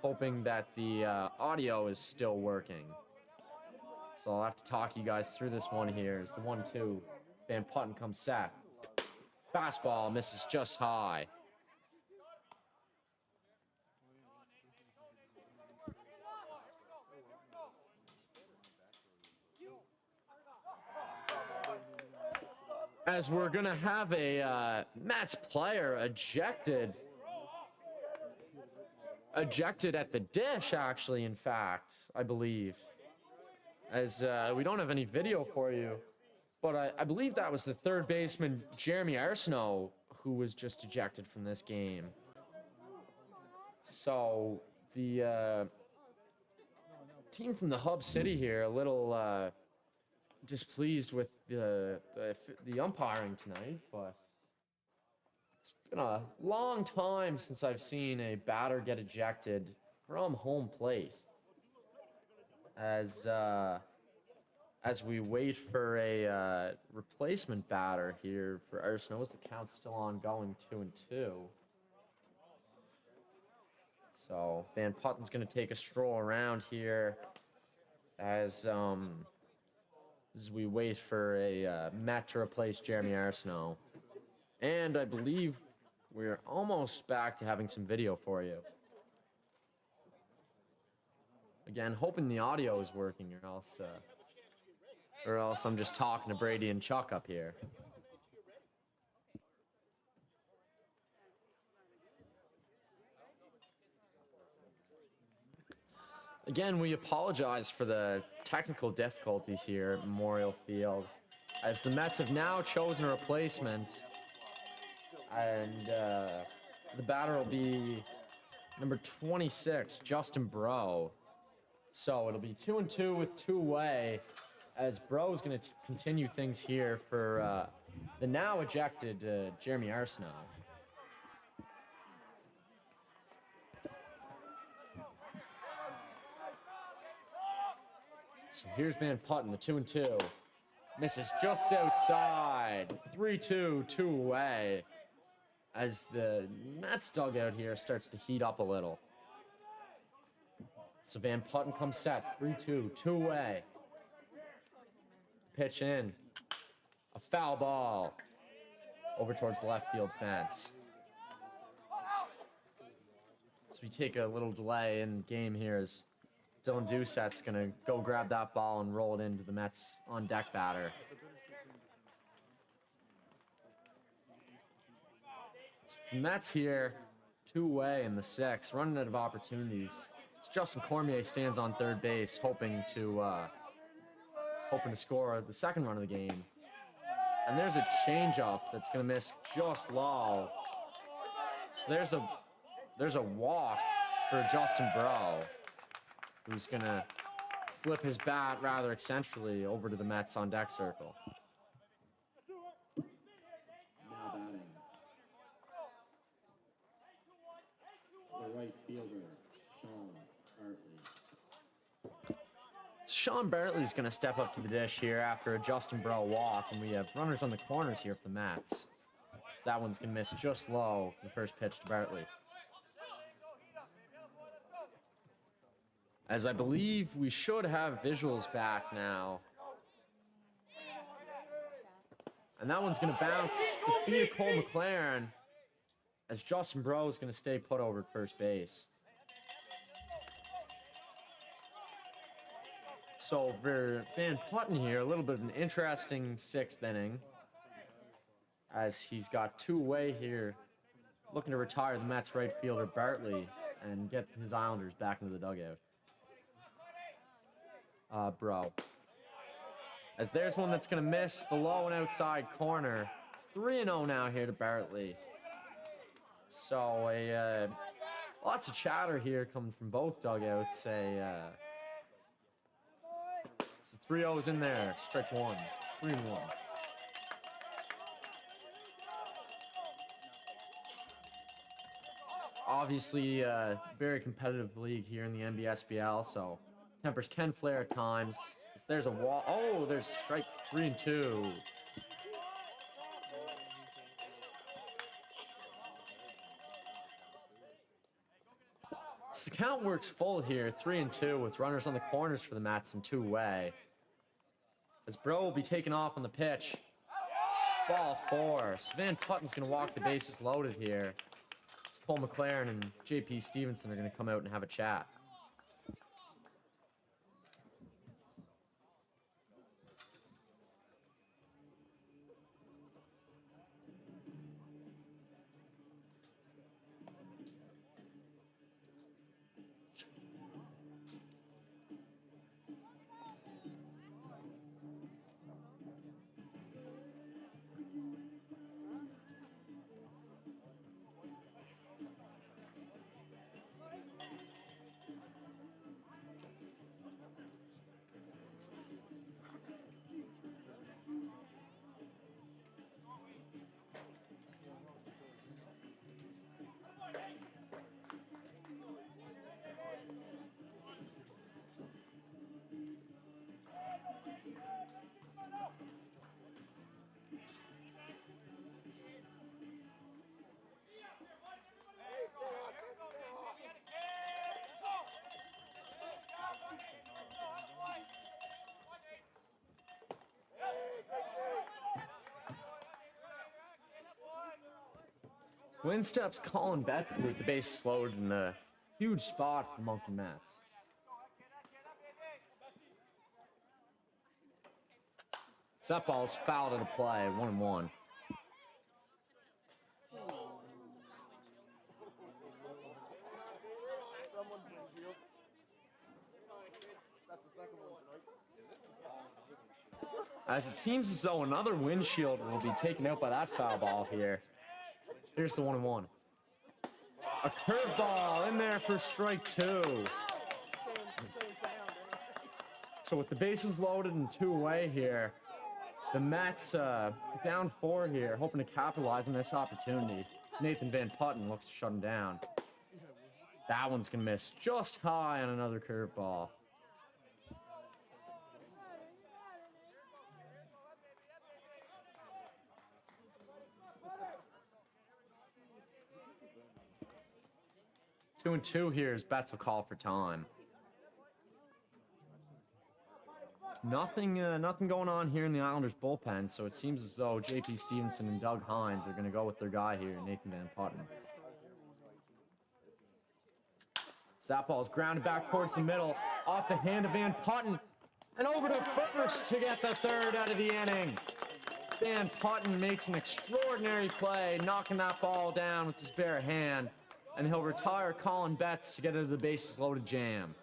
hoping that the audio is still working. So I'll have to talk you guys through this one here. As the 1-2, Van Putten comes set. Fastball misses just high. As we're gonna have a Mets player ejected at the dish, actually, in fact, I believe. As we don't have any video for you, but I believe that was the third baseman, Jeremy Arsenault, who was just ejected from this game. So the team from the Hub City here, a little displeased with the umpiring tonight, but it's been a long time since I've seen a batter get ejected from home plate. As we wait for a replacement batter here for Arsenault, as the count's still ongoing, 2-2. So Van Putten's going to take a stroll around here as we wait for a Met to replace Jeremy Arsenault. And I believe we're almost back to having some video for you. Again, hoping the audio is working, or else I'm just talking to Brady and Chuck up here. Again, we apologize for the technical difficulties here at Memorial Field, as the Mets have now chosen a replacement, and the batter will be number 26, Justin Bro. So it'll be 2-2 with 2 away, as Bro is going to continue things here for the now ejected Jeremy Arsenault. So here's Van Putten, the 2-2. Misses just outside. 3-2, 2 away. As the Mets dugout here starts to heat up a little. So Van Putten comes set. 3-2, 2 away. Pitch in. A foul ball. Over towards the left field fence. So we take a little delay in the game here as Dylan Doucette's going to go grab that ball and roll it into the Mets on deck batter. The Mets here, 2 away in the 6th, running out of opportunities. It's Justin Cormier stands on third base, hoping to score the second run of the game. And there's a changeup that's going to miss just low. So there's a walk for Justin Bro, who's going to flip his bat rather eccentrically over to the Mets on deck circle. Now batting, the right fielder, Sean Hartley. Sean Bartley's going to step up to the dish here after a Justin Bro walk, and we have runners on the corners here for the Mets. So that one's going to miss just low for the first pitch to Bartley. As I believe we should have visuals back now. And that one's going to bounce the feet of Cole McLaren, as Justin Bro is going to stay put over at first base. So for Van Putten here, a little bit of an interesting 6th inning, as he's got 2 away here, looking to retire the Mets right fielder Bartley and get his Islanders back into the dugout. Bro. As there's one that's going to miss the low and outside corner. 3-0 now here to Bartley. So lots of chatter here coming from both dugouts. So 3-0 is in there. Strike 1. 3-1. Obviously, very competitive league here in the NBSBL, so tempers can flare at times. There's a wall. Oh, there's a strike. 3-2. So the count works full here. 3-2 with runners on the corners for the Mets and 2 away. As Bro will be taken off on the pitch. Ball 4. So Van Putten's going to walk the bases loaded here. So Cole McLaren and JP Stevenson are going to come out and have a chat. Win steps Colin Betts with the base slowed in a huge spot for Moncton Mets. So that ball's fouled into play, 1-1. As it seems as though another windshield will be taken out by that foul ball here. Here's the 1-1. A curveball in there for strike 2. So with the bases loaded and 2 away here, the Mets down 4 here, hoping to capitalize on this opportunity. It's Nathan Van Putten looks to shut him down. That one's going to miss just high on another curveball. Two and 2 here as Betts will call for time. Nothing going on here in the Islanders bullpen, so it seems as though JP Stevenson and Doug Hines are going to go with their guy here, Nathan Van Putten. That ball is grounded back towards the middle, off the hand of Van Putten, and over to first to get the 3rd out of the inning. Van Putten makes an extraordinary play, knocking that ball down with his bare hand. And he'll retire Colin Betts to get into the bases loaded jam.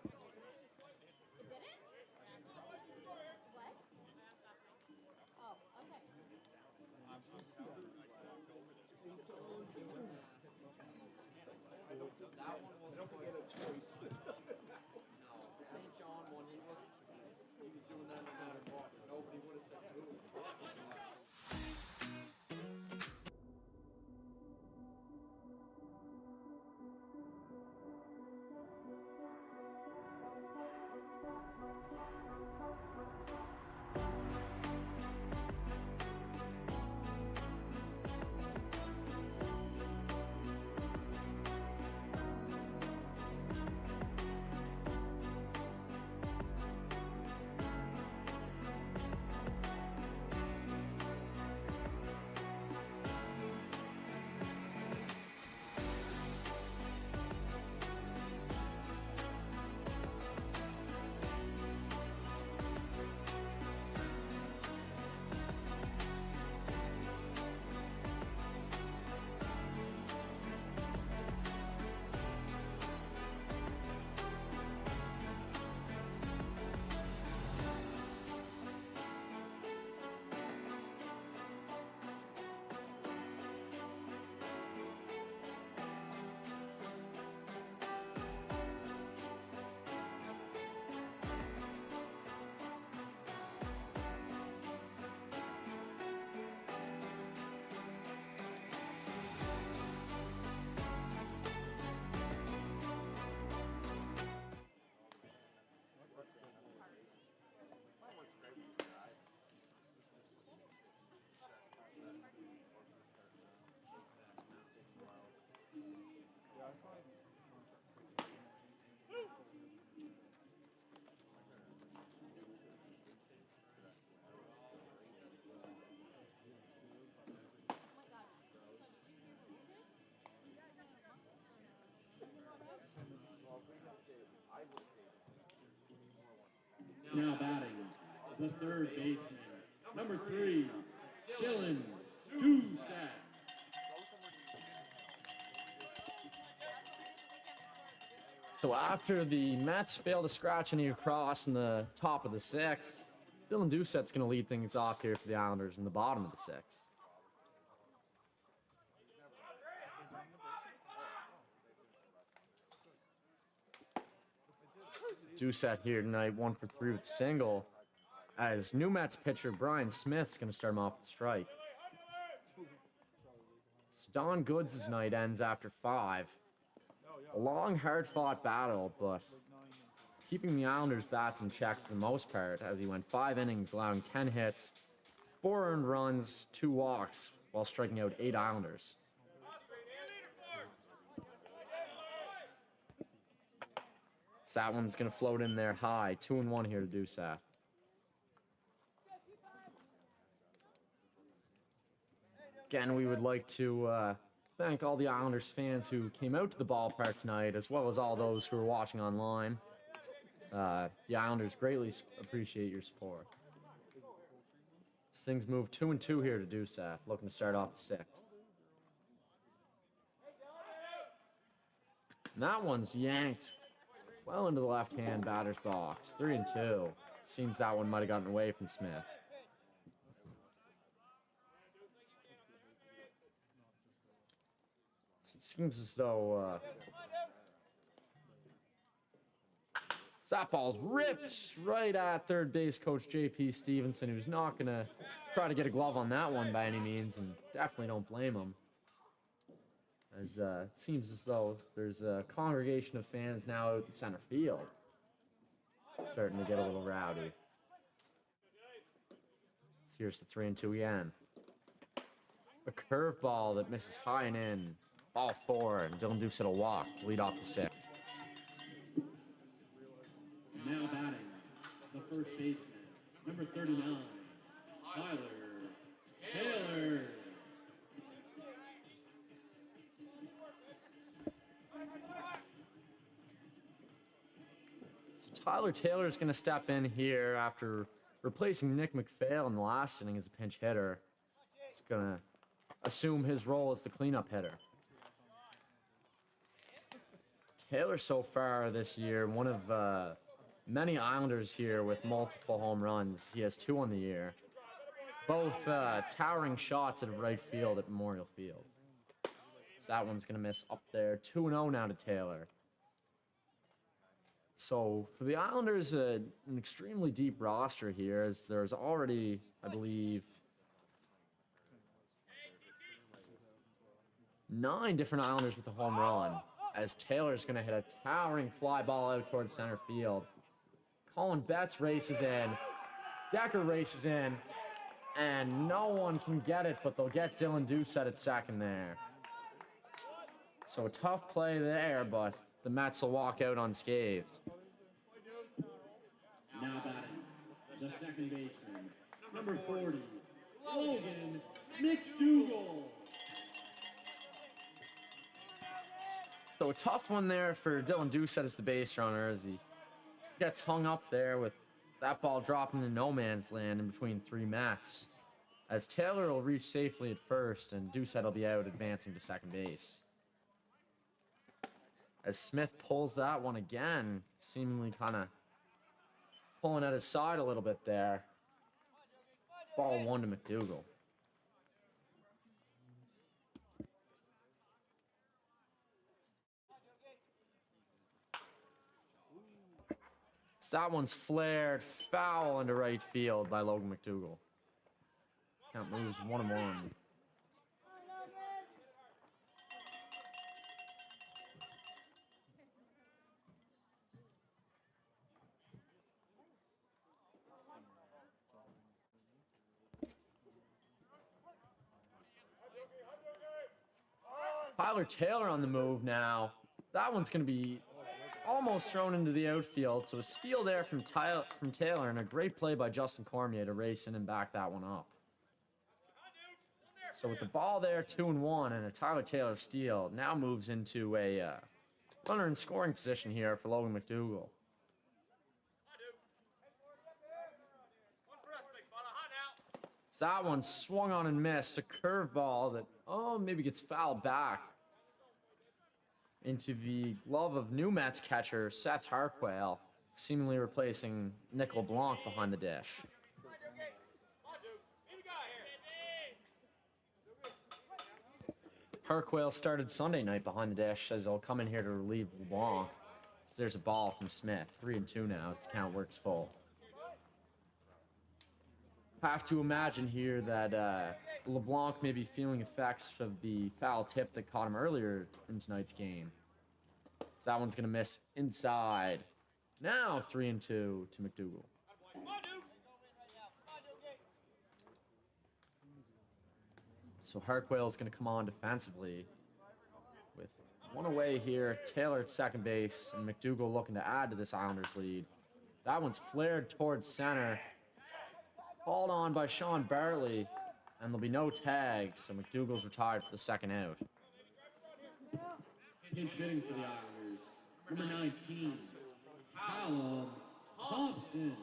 Now batting, the third baseman, number 3, Dylan Doucette. So after the Mets fail to scratch any across in the top of the 6th, Dylan Doucette's going to lead things off here for the Islanders in the bottom of the 6th. Doucette here tonight, 1 for 3 with a single, as new Mets pitcher Brian Smith's going to start him off with a strike. So Don Goods' night ends after 5. A long, hard-fought battle, but keeping the Islanders' bats in check for the most part, as he went 5 innings, allowing 10 hits, 4 earned runs, 2 walks, while striking out 8 Islanders. So that one's going to float in there high. 2-1 here to Doucette. Again, we would like to thank all the Islanders fans who came out to the ballpark tonight, as well as all those who are watching online. The Islanders greatly appreciate your support. This thing's moved 2-2 here to Doucette, looking to start off the 6th. And that one's yanked well into the left-hand batter's box. 3-2. Seems that one might have gotten away from Smith. It seems as though that ball's ripped right at third base coach J.P. Stevenson, who's not going to try to get a glove on that one by any means, and definitely don't blame him. As it seems as though there's a congregation of fans now out in center field, starting to get a little rowdy. So here's the 3-2 again. A curveball that misses high and in. Ball 4, and Dylan Doucette will walk, lead off the 6th. Now batting, the first baseman, number 39, Tyler Taylor. So Tyler Taylor is going to step in here after replacing Nick McPhail in the last inning as a pinch hitter. He's going to assume his role as the cleanup hitter. Taylor so far this year, one of many Islanders here with multiple home runs. He has 2 on the year. Both towering shots at right field at Memorial Field. So that one's going to miss up there. 2-0 now to Taylor. So for the Islanders, an extremely deep roster here, as there's already, I believe, 9 different Islanders with a home run, as Taylor's going to hit a towering fly ball out towards center field. Colin Betts races in. Decker races in. And no one can get it, but they'll get Dylan Doucette at second there. So a tough play there, but the Mets will walk out unscathed. Now batting, the second baseman, number 40, Logan McDougall. So a tough one there for Dylan Doucette as the base runner, as he gets hung up there with that ball dropping in no man's land in between 3 Mets. As Taylor will reach safely at first, and Doucette will be out advancing to second base. As Smith pulls that one again, seemingly kind of pulling at his side a little bit there. Ball 1 to McDougall. So that one's flared foul into right field by Logan McDougall. Count moves 1-1. Tyler Taylor on the move now. That one's going to be almost thrown into the outfield. So a steal there from Taylor, and a great play by Justin Cormier to race in and back that one up. So with the ball there, 2-1, and a Tyler Taylor steal, now moves into a Runner in scoring position here for Logan McDougall. So that one swung on and missed. A curveball that, maybe gets fouled back into the glove of new Mets catcher Seth Harquail, seemingly replacing Nick LeBlanc behind the dish. Harquail started Sunday night behind the dish as he'll come in here to relieve LeBlanc. So there's a ball from Smith. 3-2 now as the count works full. Have to imagine here that LeBlanc may be feeling effects of the foul tip that caught him earlier in tonight's game. So that one's going to miss inside. Now 3-2 to McDougall. So Harquail is going to come on defensively with one away here. Taylor at second base, and McDougall looking to add to this Islanders lead. That one's flared towards center. Hauled on by Sean Bartley, and there'll be no tag, so McDougall's retired for the second out. Pinch hitting for the Islanders, number 19, Callum Thompson.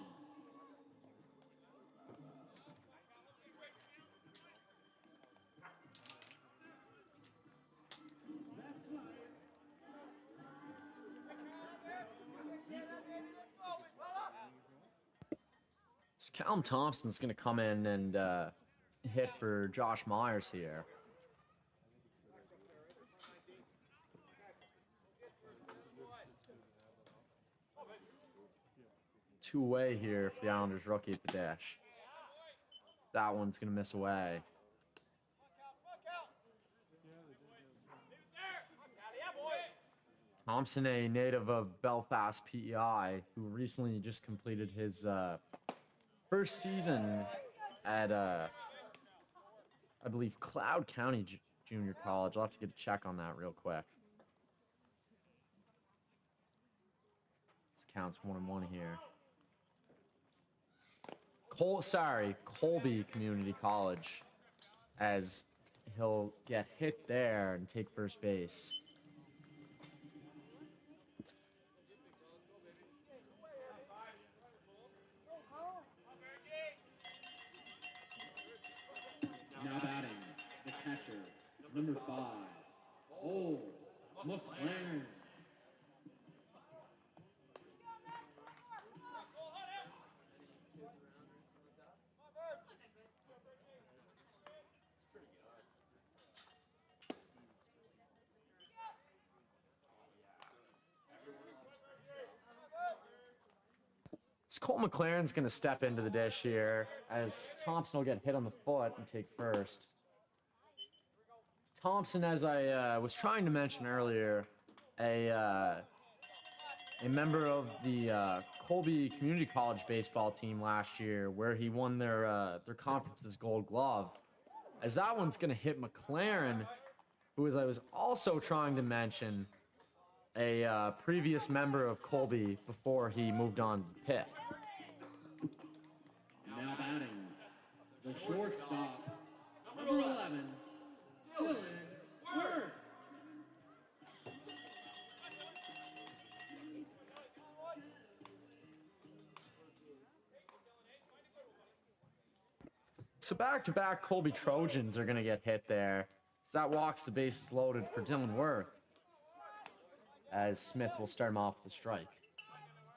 Callum Thompson's going to come in and hit for Josh Myers here. Two away here for the Islanders rookie at the dash. That one's going to miss away. Thompson, a native of Belfast, PEI, who recently just completed his first season at, I believe, Cloud County Junior College. I'll have to get a check on that real quick. This counts 1-1 here. Colby Community College, as he'll get hit there and take first base. Now batting, the catcher, number 5, McLaren. Cole McLaren's going to step into the dish here as Thompson will get hit on the foot and take first. Thompson, as I was trying to mention earlier, a member of the Colby Community College baseball team last year, where he won their conference's Gold Glove. As that one's going to hit McLaren, who, as I was also trying to mention, a previous member of Colby before he moved on to the pit. Now batting, the shortstop, number 11, Dylan Worth. So back-to-back Colby Trojans are going to get hit there. So that walks the bases loaded for Dylan Worth, as Smith will start him off with a strike.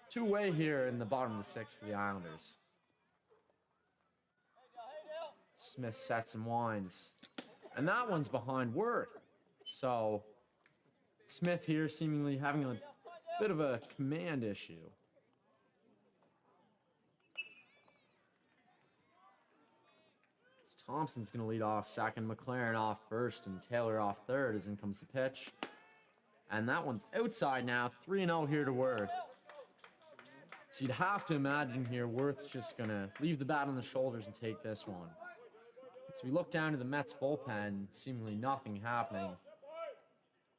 Two away here in the bottom of the sixth for the Islanders. Smith sets and winds. And that one's behind Worth. So Smith here seemingly having a bit of a command issue. Thompson's going to lead off second, McLaren off first, and Taylor off third as in comes the pitch. And that one's outside now, 3-0 here to Worth. So you'd have to imagine here Worth's just going to leave the bat on the shoulders and take this one. So we look down to the Mets bullpen, seemingly nothing happening.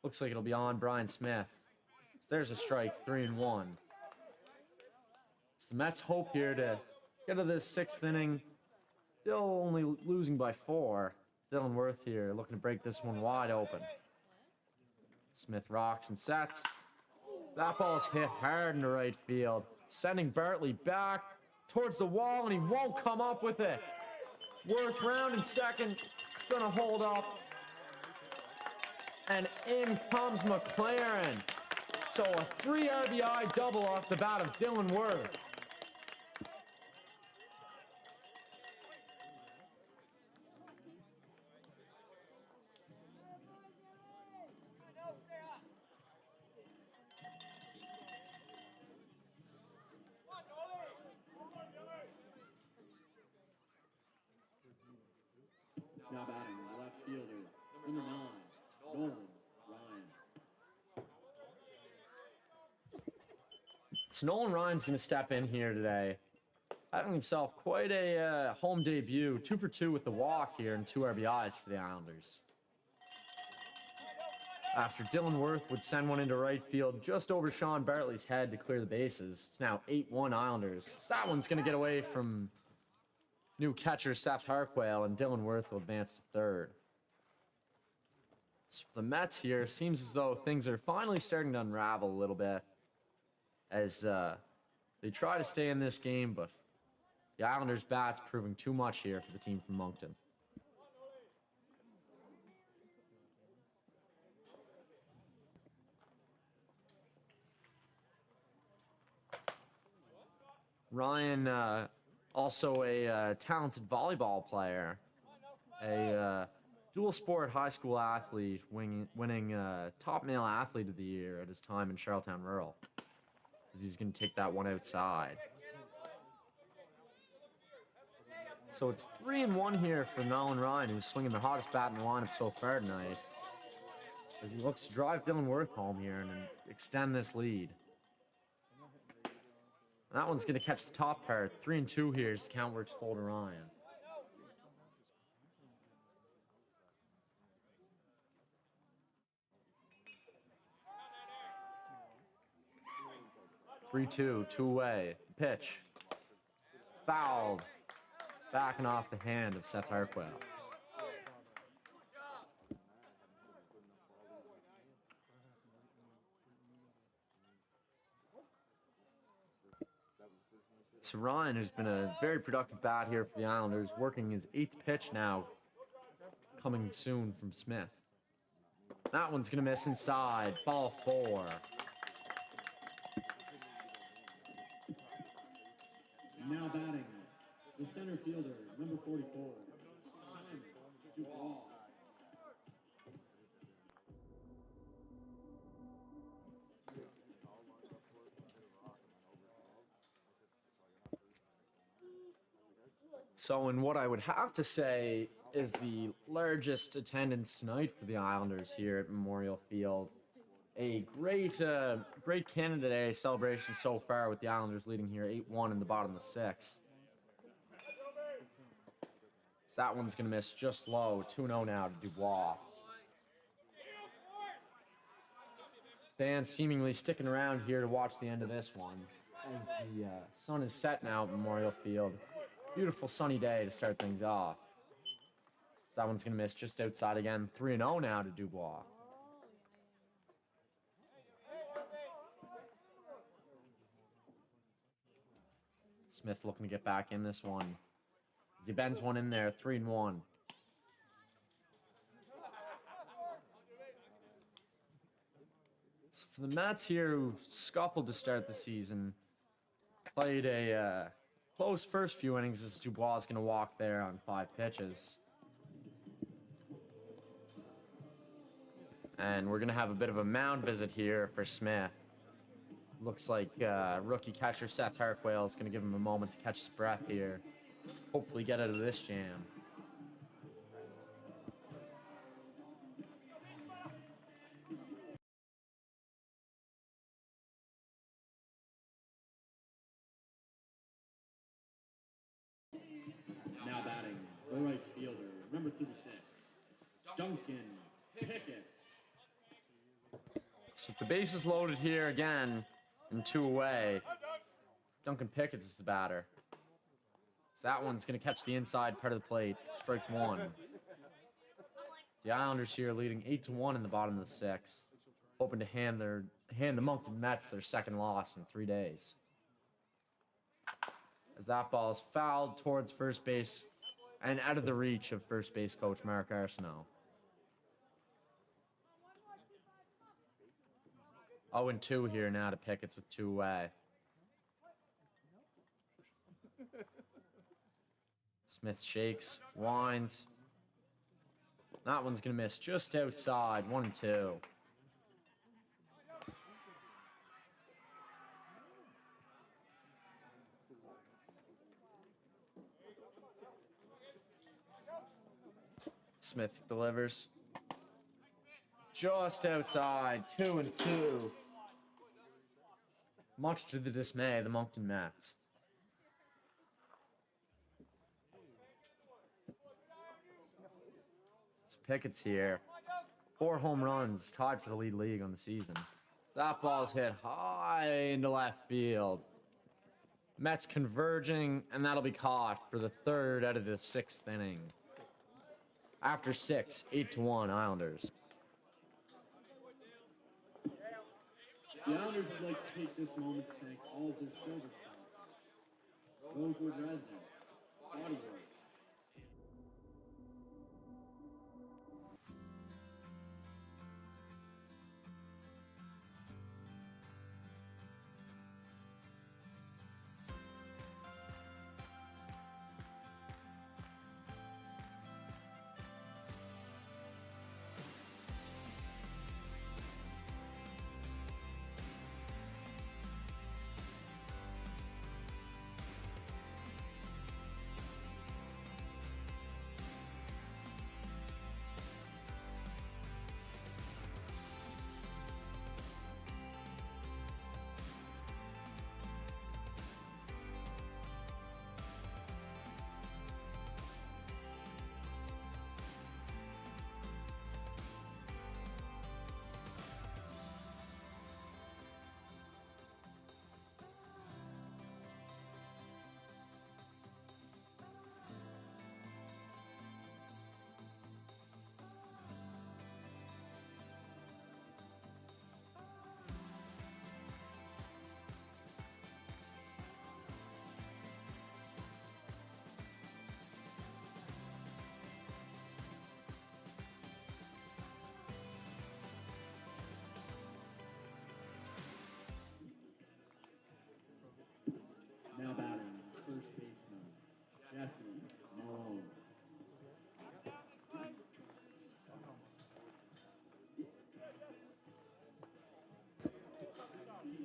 Looks like it'll be on Brian Smith. So there's a strike, 3-1. So the Mets hope here to get to this sixth inning. Still only losing by 4. Dylan Worth here looking to break this one wide open. Smith rocks and sets. That ball's hit hard into right field, sending Bartley back towards the wall, and he won't come up with it. Worth rounding second, gonna hold up. And in comes McLaren. So a 3 RBI double off the bat of Dylan Worth. Now batting, the left fielder, number 9, Nolan Ryan. So Nolan Ryan's going to step in here today, having himself quite a home debut. 2 for 2 with the walk here and 2 RBIs for the Islanders. After Dylan Worth would send one into right field just over Sean Bartley's head to clear the bases. It's now 8-1 Islanders. So that one's going to get away from new catcher Seth Harquail, and Dylan Worth will advance to third. So for the Mets here, seems as though things are finally starting to unravel a little bit as they try to stay in this game, but the Islanders' bat's proving too much here for the team from Moncton. Ryan, also a talented volleyball player, a dual sport high school athlete, winning top male athlete of the year at his time in Charlottetown Rural. He's going to take that one outside. So it's 3-1 here for Nolan Ryan, who's swinging the hottest bat in the lineup so far tonight, as he looks to drive Dylan Worth home here and extend this lead. That one's going to catch the top part. 3-2 here as the count works full to Ryan. Two away. Pitch. Fouled. Backing off the hand of Seth Harquail. So Ryan, who's been a very productive bat here for the Islanders, working his 8th pitch now, coming soon from Smith. That one's going to miss inside. Ball 4. Now batting, the center fielder, number 44, Simon Duval. So in what I would have to say is the largest attendance tonight for the Islanders here at Memorial Field. A great Canada Day celebration so far, with the Islanders leading here 8-1 in the bottom of the 6th. So that one's going to miss just low. 2-0 now to Dubois. Fans seemingly sticking around here to watch the end of this one, as the sun is set now at Memorial Field. Beautiful sunny day to start things off. So that one's going to miss just outside again. 3-0 now to Dubois. Smith looking to get back in this one, as he bends one in there. 3-1. So for the Mets here, who scuffled to start the season, played a close first few innings, as Dubois is going to walk there on 5 pitches. And we're going to have a bit of a mound visit here for Smith. Looks like rookie catcher Seth Harquail is going to give him a moment to catch his breath here. Hopefully get out of this jam. Now batting, the right fielder, number 36, Duncan Pickett. So the base is loaded here again, and 2 away. Duncan Pickett is the batter. So that one's going to catch the inside part of the plate. Strike 1. The Islanders here leading 8-1 in the bottom of the 6th. hoping to hand the Moncton Mets their second loss in 3 days. As that ball is fouled towards first base and out of the reach of first base coach Mark Arsenault. 0-2 here now to Pickett's with 2 away. Smith shakes, winds. That one's going to miss just outside, 1-2. Smith delivers. Just outside, 2-2. Much to the dismay of the Moncton Mets. So Pickett's here. 4 home runs, tied for the league on the season. So that ball's hit high into left field. Mets converging, and that'll be caught for the 3rd out of the 6th inning. After 6, 8-1 Islanders. The Islanders would like to take this moment to thank all of their silver stars, Rosewood residents, Vautours, now batting, first baseman, Justin Cormier.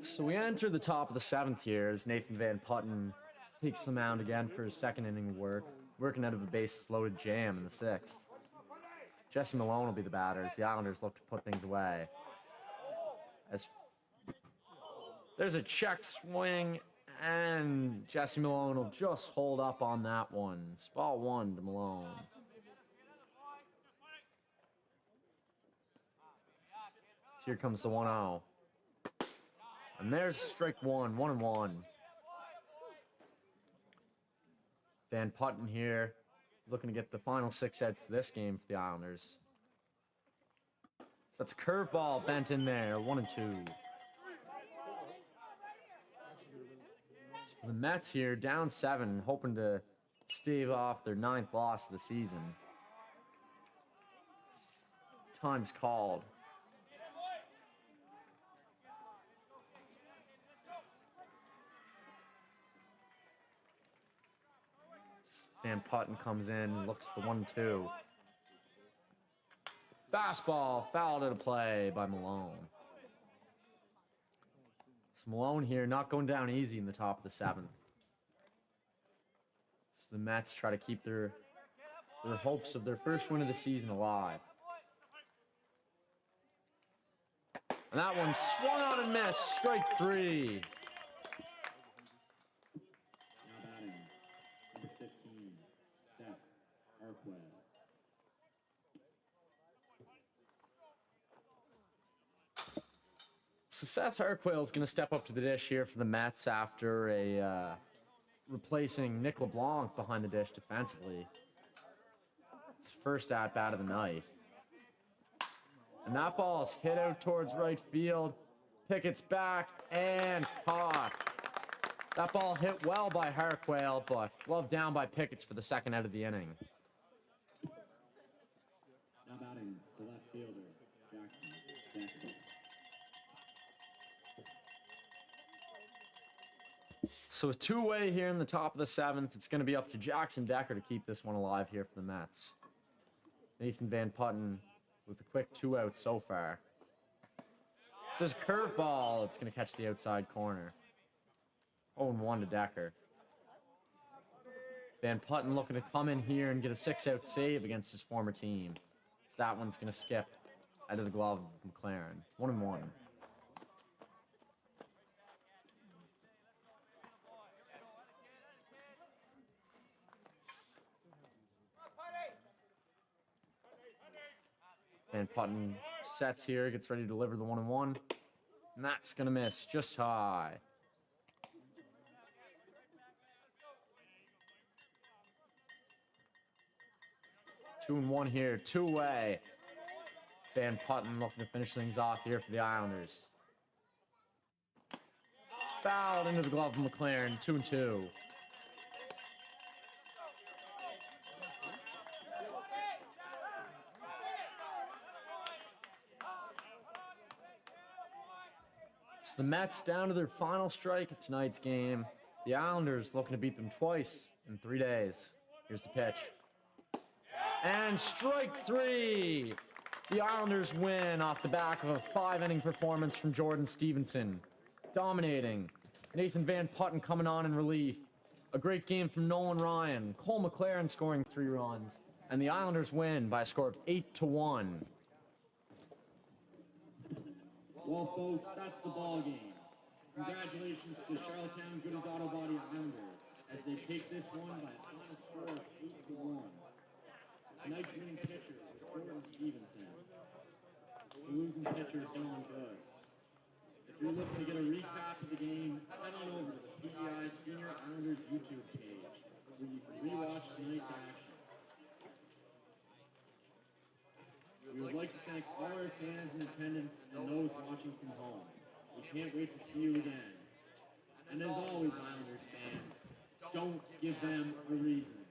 So we enter the top of the 7th here as Nathan Van Putten takes the mound again for his 2nd inning work, working out of a bases-loaded jam in the 6th. Jesse Malone will be the batter as the Islanders look to put things away. As there's a check swing, and Jesse Malone will just hold up on that one. It's ball 1 to Malone. So here comes the 1-0. And there's strike 1, 1-1. Van Putten here, looking to get the final 6 hits of this game for the Islanders. So that's a curveball bent in there, 1-2. So for the Mets here, down 7, hoping to stave off their 9th loss of the season. Time's called. Van Putten comes in, looks at the 1-2. Fastball, fouled out of play by Malone. So Malone here, not going down easy in the top of the 7th. So the Mets try to keep their hopes of their first win of the season alive. And that one swung on and missed, strike 3. So Seth Harquail is going to step up to the dish here for the Mets after replacing Nick LeBlanc behind the dish defensively. His first at-bat of the night. And that ball's hit out towards right field. Pickett's back and caught. That ball hit well by Harquail, but gloved down by Pickett's for the second out of the inning. Now batting the left fielder, Jackson. So with two-way here in the top of the seventh, it's going to be up to Jackson Decker to keep this one alive here for the Mets. Nathan Van Putten with a quick 2-out so far. This is a curveball. It's going to catch the outside corner. 0-1 to Decker. Van Putten looking to come in here and get a 6-out save against his former team. So that one's going to skip out of the glove of McLaren. 1-1. Van Putten sets here, gets ready to deliver the 1-1. And that's going to miss just high. Two and one here, two-way. Van Putten looking to finish things off here for the Islanders. Fouled into the glove of McLaren, 2-2. So the Mets down to their final strike at tonight's game. The Islanders looking to beat them twice in 3 days. Here's the pitch. And strike three! The Islanders win off the back of a 5-inning performance from Jordan Stevenson. Dominating. Nathan Van Putten coming on in relief. A great game from Nolan Ryan. Cole McLaren scoring 3 runs. And the Islanders win by a score of 8-1. Well, folks, that's the ball game. Congratulations to Charlottetown Gaudet Auto Body Islanders as they take this one by a final score of 8-1. Tonight's winning pitcher is Jordan Stevenson. The losing pitcher, Don Goods. If you're looking to get a recap of the game, head on over to the PEI Senior Islanders YouTube page where you can rewatch tonight's action. We would like to thank all our fans in attendance and those watching from home. We can't wait to see you again. And as always, Islanders fans, don't give them a reason.